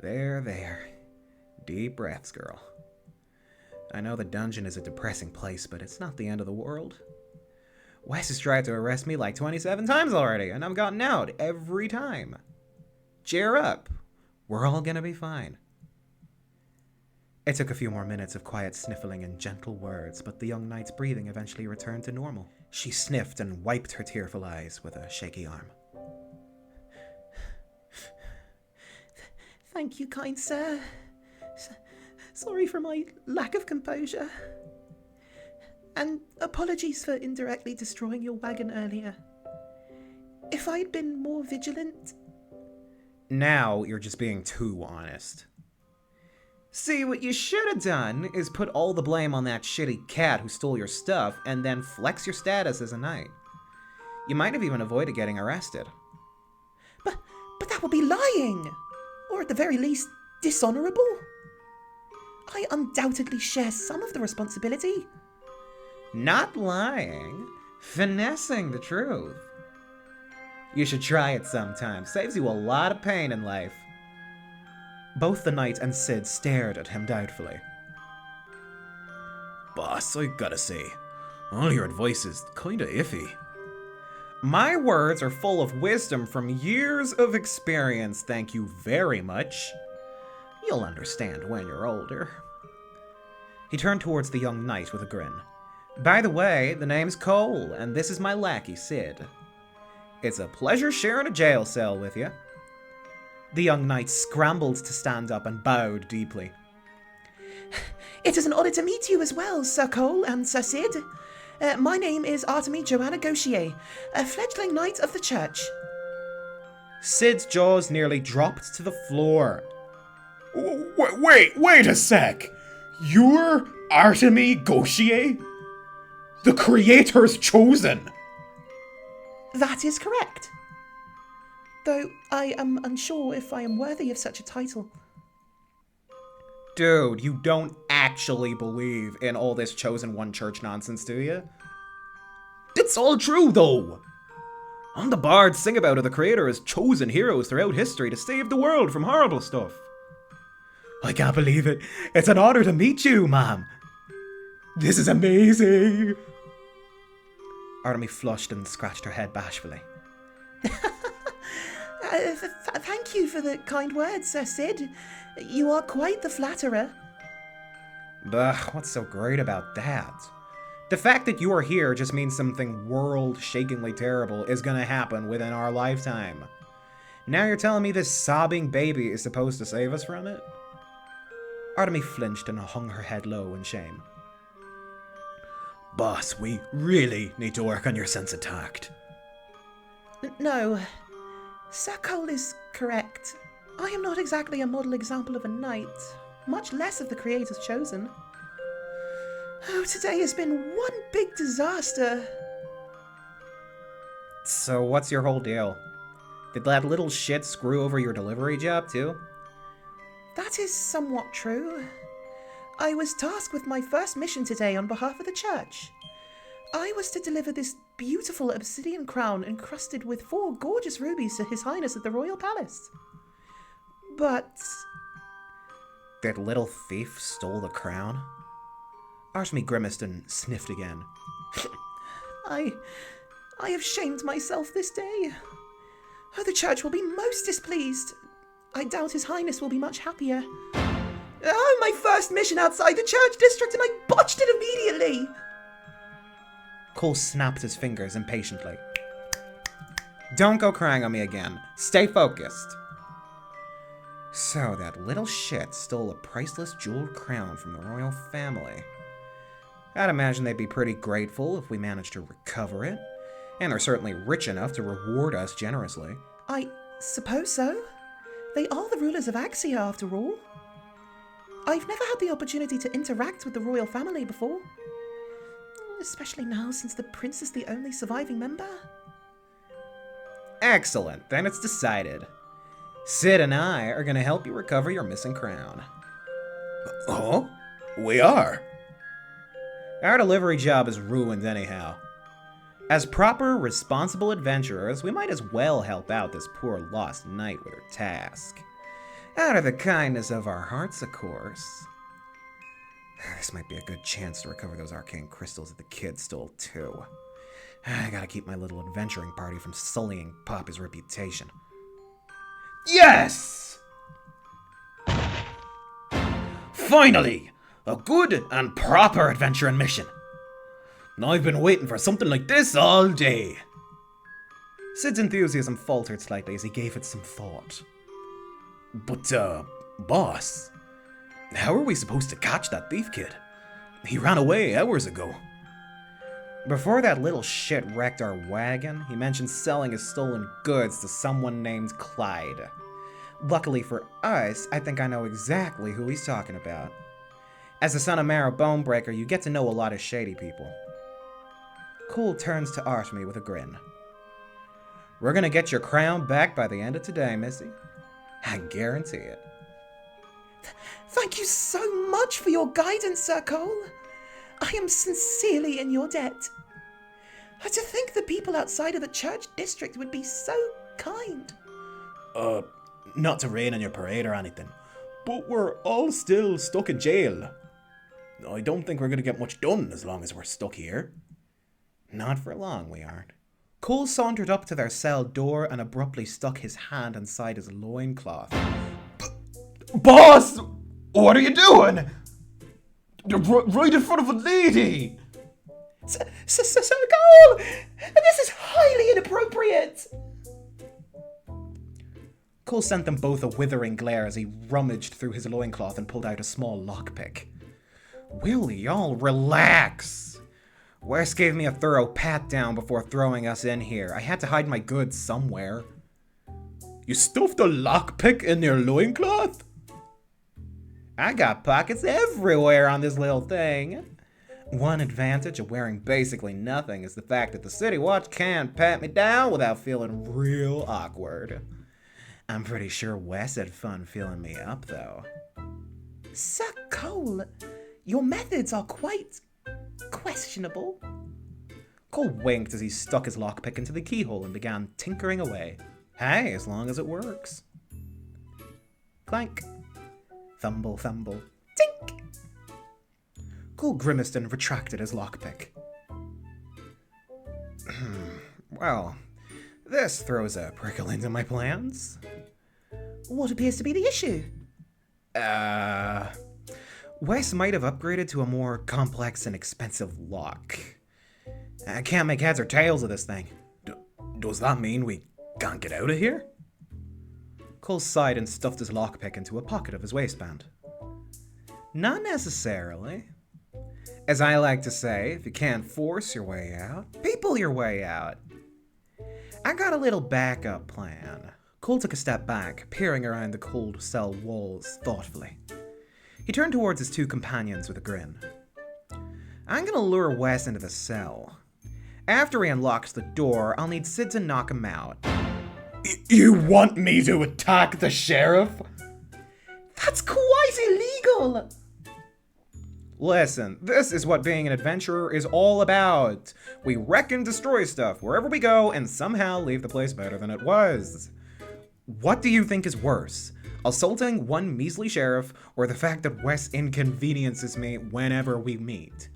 There. Deep breaths, girl. I know the dungeon is a depressing place, but it's not the end of the world. Wes has tried to arrest me like 27 times already, and I've gotten out every time. Cheer up. We're all gonna be fine. It took a few more minutes of quiet sniffling and gentle words, but the young knight's breathing eventually returned to normal. She sniffed and wiped her tearful eyes with a shaky arm. Thank you, kind sir. Sorry for my lack of composure. And apologies for indirectly destroying your wagon earlier. If I'd been more vigilant... Now you're just being too honest. See, what you should have done is put all the blame on that shitty cat who stole your stuff and then flex your status as a knight. You might have even avoided getting arrested. But that would be lying! Or at the very least, dishonourable? I undoubtedly share some of the responsibility. Not lying. Finessing the truth. You should try it sometime. Saves you a lot of pain in life. Both the knight and Sid stared at him doubtfully. Boss, I gotta say, all your advice is kinda iffy. My words are full of wisdom from years of experience, thank you very much. You'll understand when you're older. He turned towards the young knight with a grin. By the way, the name's Cole, and this is my lackey, Sid. It's a pleasure sharing a jail cell with you. The young knight scrambled to stand up and bowed deeply. It is an honour to meet you as well, Sir Cole and Sir Sid. My name is Artemi Joanna Gauchier, a fledgling knight of the church. Sid's jaws nearly dropped to the floor. Wait a sec! You're Artemi Gauchier? The Creator's chosen! That is correct. Though I am unsure if I am worthy of such a title. Dude, you don't actually believe in all this chosen one church nonsense, do you? It's all true, though! On the bards sing about how the Creator has chosen heroes throughout history to save the world from horrible stuff. I can't believe it. It's an honor to meet you, ma'am. This is amazing. Artemi flushed and scratched her head bashfully. Thank you for the kind words, Sir Sid. You are quite the flatterer. Ugh, what's so great about that? The fact that you are here just means something world-shakingly terrible is gonna happen within our lifetime. Now you're telling me this sobbing baby is supposed to save us from it? Artemi flinched and hung her head low in shame. Boss, we really need to work on your sense of tact. No, Sir Cole is correct. I am not exactly a model example of a knight, much less of the creator's chosen. Oh, today has been one big disaster. So what's your whole deal? Did that little shit screw over your delivery job too? That is somewhat true. I was tasked with my first mission today on behalf of the church. I was to deliver this beautiful obsidian crown encrusted with 4 gorgeous rubies to His Highness at the Royal Palace. But That little thief stole the crown? Artemi grimaced and sniffed again. I have shamed myself this day. Oh, the church will be most displeased. I doubt His Highness will be much happier. Oh, my first mission outside the church district and I botched it immediately! Cole snapped his fingers impatiently. Don't go crying on me again. Stay focused. So that little shit stole a priceless jeweled crown from the royal family. I'd imagine they'd be pretty grateful if we managed to recover it. And they're certainly rich enough to reward us generously. I suppose so. They are the rulers of Axia, after all. I've never had the opportunity to interact with the royal family before. Especially now, since the prince is the only surviving member. Excellent, then it's decided. Sid and I are gonna help you recover your missing crown. Oh? We are? Our delivery job is ruined anyhow. As proper, responsible adventurers, we might as well help out this poor lost knight with her task. Out of the kindness of our hearts, of course. This might be a good chance to recover those arcane crystals that the kid stole, too. I gotta keep my little adventuring party from sullying Papa's reputation. Yes! Finally! A good and proper adventuring mission. I've been waiting for something like this all day. Sid's enthusiasm faltered slightly as he gave it some thought. But, boss, how are we supposed to catch that thief kid? He ran away hours ago. Before that little shit wrecked our wagon, he mentioned selling his stolen goods to someone named Clyde. Luckily for us, I think I know exactly who he's talking about. As the son of Marrow Bonebreaker, you get to know a lot of shady people. Cole turns to Artemi with a grin. We're gonna get your crown back by the end of today, Missy. I guarantee it. Thank you so much for your guidance, Sir Cole. I am sincerely in your debt. To think the people outside of the church district would be so kind. Not to rain on your parade or anything, but we're all still stuck in jail. I don't think we're gonna get much done as long as we're stuck here. Not for long, we aren't. Cole sauntered up to their cell door and abruptly stuck his hand inside his loincloth. Boss! What are you doing? You're right in front of a lady! Sir Cole! This is highly inappropriate! Cole sent them both a withering glare as he rummaged through his loincloth and pulled out a small lockpick. Will y'all relax? Wes gave me a thorough pat-down before throwing us in here. I had to hide my goods somewhere. You stuffed a lockpick in your loincloth? I got pockets everywhere on this little thing. One advantage of wearing basically nothing is the fact that the City Watch can't pat me down without feeling real awkward. I'm pretty sure Wes had fun feeling me up, though. Sir Cole, your methods are quite questionable. Cole winked as he stuck his lockpick into the keyhole and began tinkering away. Hey, as long as it works. Clank. Thumble, thumble. Tink! Cole grimaced and retracted his lockpick. Well, this throws a prickle into my plans. What appears to be the issue? Wes might have upgraded to a more complex and expensive lock. I can't make heads or tails of this thing. Does that mean we can't get out of here? Cole sighed and stuffed his lockpick into a pocket of his waistband. Not necessarily. As I like to say, if you can't force your way out, people your way out. I got a little backup plan. Cole took a step back, peering around the cold cell walls thoughtfully. He turned towards his two companions with a grin. I'm gonna lure Wes into the cell. After he unlocks the door, I'll need Sid to knock him out. You want me to attack the sheriff? That's quite illegal! Listen, this is what being an adventurer is all about. We wreck and destroy stuff wherever we go and somehow leave the place better than it was. What do you think is worse? Assaulting one measly sheriff, or the fact that Wes inconveniences me whenever we meet?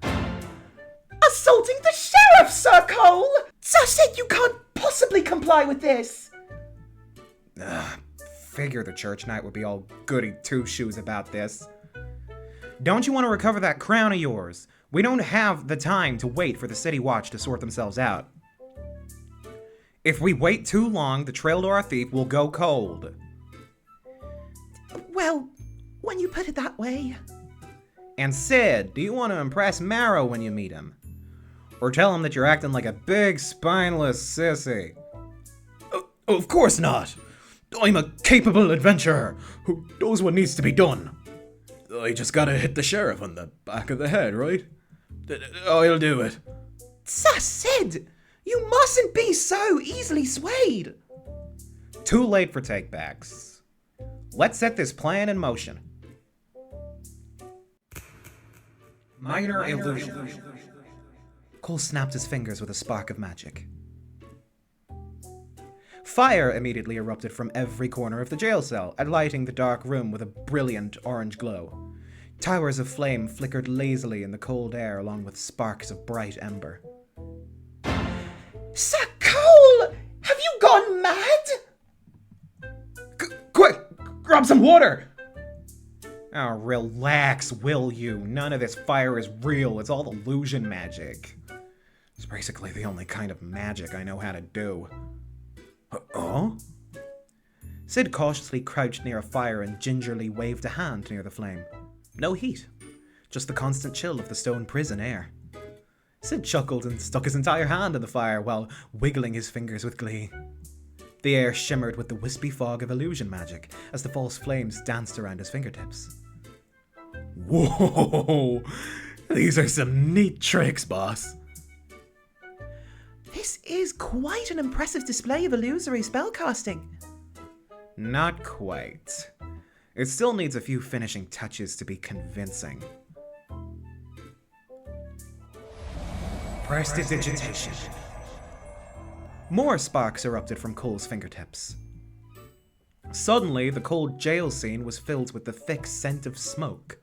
Assaulting the sheriff, Sir Cole! Sir said you can't possibly comply with this! Figure the church knight would be all goody two-shoes about this. Don't you want to recover that crown of yours? We don't have the time to wait for the City Watch to sort themselves out. If we wait too long, the trail to our thief will go cold. Well, when you put it that way. And Sid, do you want to impress Marrow when you meet him? Or tell him that you're acting like a big spineless sissy? Of course not. I'm a capable adventurer who knows what needs to be done. I just gotta hit the sheriff on the back of the head, right? I'll do it. Sir Sid, you mustn't be so easily swayed. Too late for takebacks. Let's set this plan in motion. Minor illusion. Cole snapped his fingers with a spark of magic. Fire immediately erupted from every corner of the jail cell, lighting the dark room with a brilliant orange glow. Towers of flame flickered lazily in the cold air along with sparks of bright ember. Sir Cole! Have you gone mad? Quick! Grab some water! Oh, relax, will you? None of this fire is real. It's all illusion magic. It's basically the only kind of magic I know how to do. Oh? Sid cautiously crouched near a fire and gingerly waved a hand near the flame. No heat, just the constant chill of the stone prison air. Sid chuckled and stuck his entire hand in the fire while wiggling his fingers with glee. The air shimmered with the wispy fog of illusion magic as the false flames danced around his fingertips. Whoa! These are some neat tricks, boss. This is quite an impressive display of illusory spellcasting. Not quite. It still needs a few finishing touches to be convincing. Prestidigitation. More sparks erupted from Cole's fingertips. Suddenly, the cold jail scene was filled with the thick scent of smoke.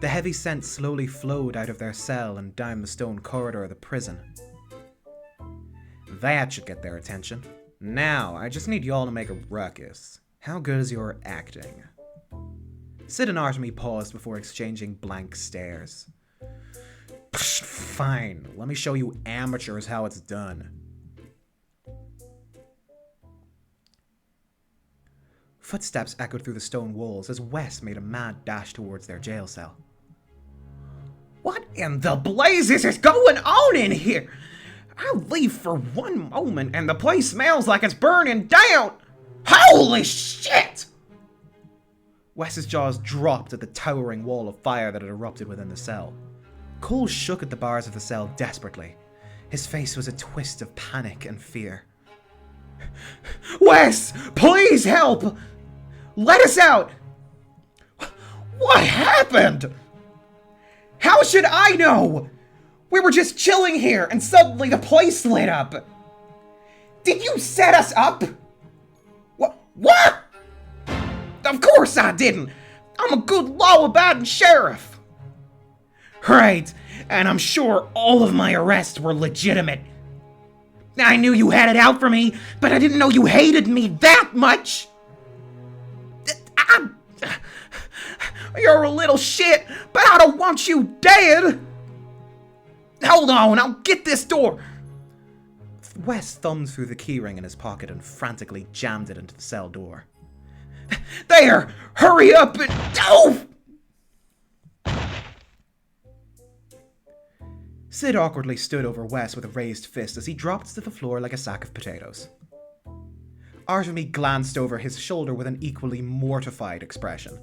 The heavy scent slowly flowed out of their cell and down the stone corridor of the prison. That should get their attention. Now, I just need y'all to make a ruckus. How good is your acting? Sid and Artemi paused before exchanging blank stares. Psh, fine, let me show you amateurs how it's done. Footsteps echoed through the stone walls as Wes made a mad dash towards their jail cell. What in the blazes is going on in here? I'll leave for one moment and the place smells like it's burning down! Holy shit! Wes's jaws dropped at the towering wall of fire that had erupted within the cell. Cole shook at the bars of the cell desperately. His face was a twist of panic and fear. Wes, please help! Let us out! What happened? How should I know? We were just chilling here and suddenly the place lit up. Did you set us up? What? Of course I didn't. I'm a good law-abiding sheriff. Right, and I'm sure all of my arrests were legitimate. I knew you had it out for me, but I didn't know you hated me that much. You're a little shit, but I don't want you dead! Hold on, I'll get this door! Wes thumbed through the keyring in his pocket and frantically jammed it into the cell door. There! Hurry up and... Oh! Sid awkwardly stood over Wes with a raised fist as he dropped to the floor like a sack of potatoes. Artemi glanced over his shoulder with an equally mortified expression.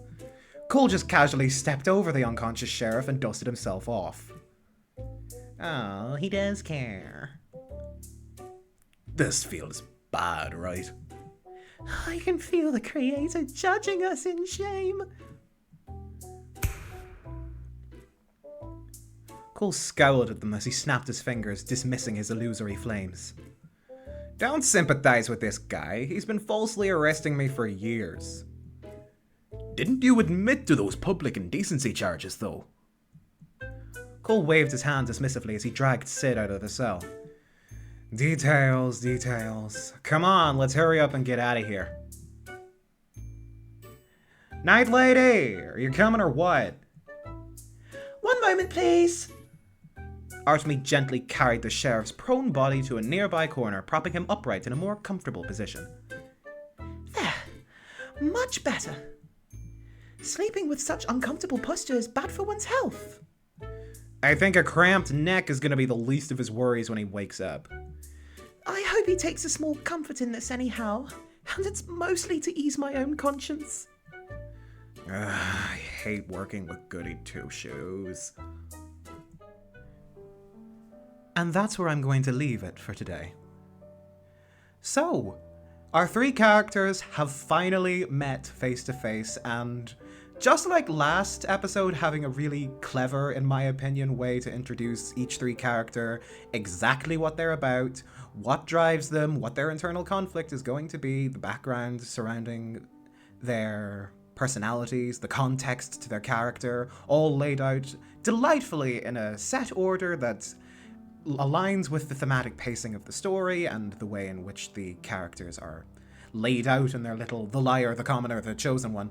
Cole just casually stepped over the unconscious sheriff and dusted himself off. Oh, he does care. This feels bad, right? I can feel the Creator judging us in shame. Cole scowled at them as he snapped his fingers, dismissing his illusory flames. Don't sympathize with this guy. He's been falsely arresting me for years. Didn't you admit to those public indecency charges, though? Cole waved his hand dismissively as he dragged Sid out of the cell. Details, details. Come on, let's hurry up and get out of here. Night lady, are you coming or what? One moment, please. Artemi gently carried the sheriff's prone body to a nearby corner, propping him upright in a more comfortable position. There. Much better. Sleeping with such uncomfortable posture is bad for one's health. I think a cramped neck is going to be the least of his worries when he wakes up. I hope he takes a small comfort in this anyhow, and it's mostly to ease my own conscience. I hate working with goody two-shoes. And that's where I'm going to leave it for today. So, our three characters have finally met face to face, and just like last episode, having a really clever, in my opinion, way to introduce each three character, exactly what they're about, what drives them, what their internal conflict is going to be, the background surrounding their personalities, the context to their character, all laid out delightfully in a set order that aligns with the thematic pacing of the story and the way in which the characters are laid out in their little the liar, the commoner, the chosen one.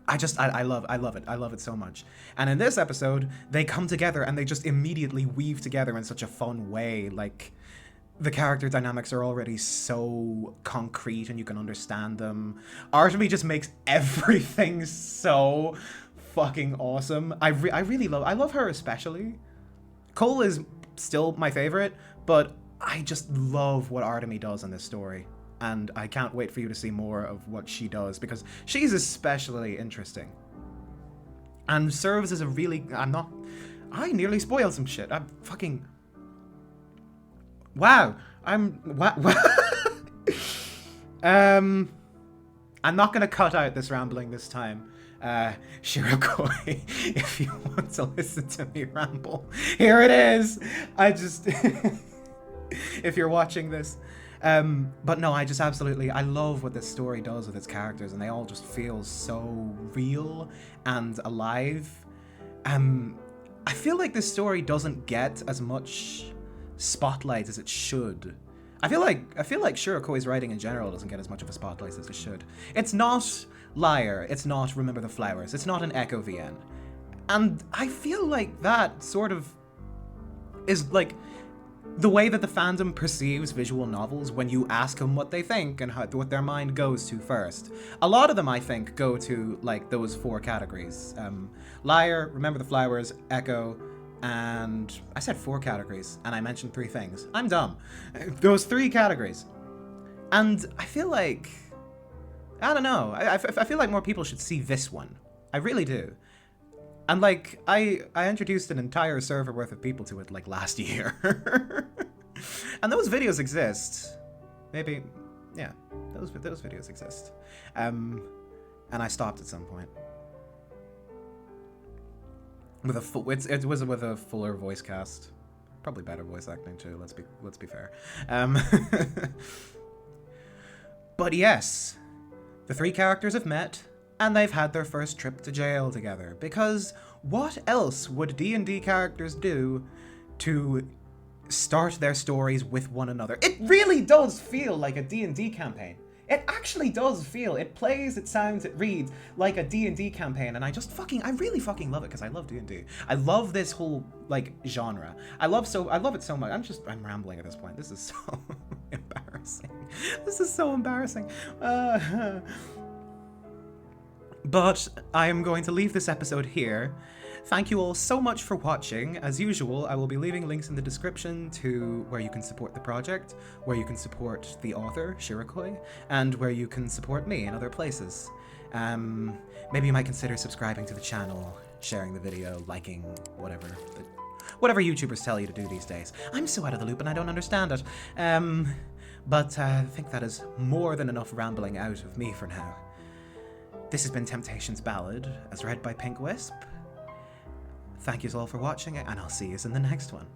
I love it so much. And in this episode, they come together and they just immediately weave together in such a fun way. Like, the character dynamics are already so concrete and you can understand them. Artemi just makes everything so fucking awesome. I love her especially. Cole is still my favorite, but I just love what Artemi does in this story. And I can't wait for you to see more of what she does, because she's especially interesting. And serves as a really... I nearly spoiled some shit. Wow. I'm not going to cut out this rambling this time. Shirokoi, if you want to listen to me ramble, here it is. If you're watching this. But no, I love what this story does with its characters, and they all just feel so real and alive. I feel like this story doesn't get as much spotlight as it should. I feel like Shirokoi's writing in general doesn't get as much of a spotlight as it should. It's not Liar, it's not Remember the Flowers, it's not an Echo VN. And I feel like that sort of is like the way that the fandom perceives visual novels when you ask them what they think and what their mind goes to first. A lot of them, I think, go to like those four categories. Liar, Remember the Flowers, Echo, and I said four categories and I mentioned three things. I'm dumb. Those three categories. And I feel like, I don't know, I feel like more people should see this one. I really do. And like, I introduced an entire server worth of people to it like last year. And those videos exist. Maybe, yeah, those videos exist. And I stopped at some point. It was with a fuller voice cast. Probably better voice acting too, let's be fair. But yes, the three characters have met, and they've had their first trip to jail together, because what else would D&D characters do to start their stories with one another? It really does feel like a D&D campaign. It actually does feel, it plays, it sounds, it reads like a D&D campaign, and I really fucking love it, because I love D&D. I love this whole, like, genre. I love it so much. I'm rambling at this point. This is so embarrassing. This is so embarrassing. But I am going to leave this episode here. Thank you all so much for watching. As usual, I will be leaving links in the description to where you can support the project, where you can support the author, Shirokoi, and where you can support me in other places. Maybe you might consider subscribing to the channel, sharing the video, liking, whatever YouTubers tell you to do these days. I'm so out of the loop and I don't understand it. But I think that is more than enough rambling out of me for now. This has been Temptation's Ballad, as read by Pink Wisp. Thank you all for watching, and I'll see you in the next one.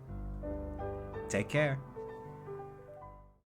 Take care.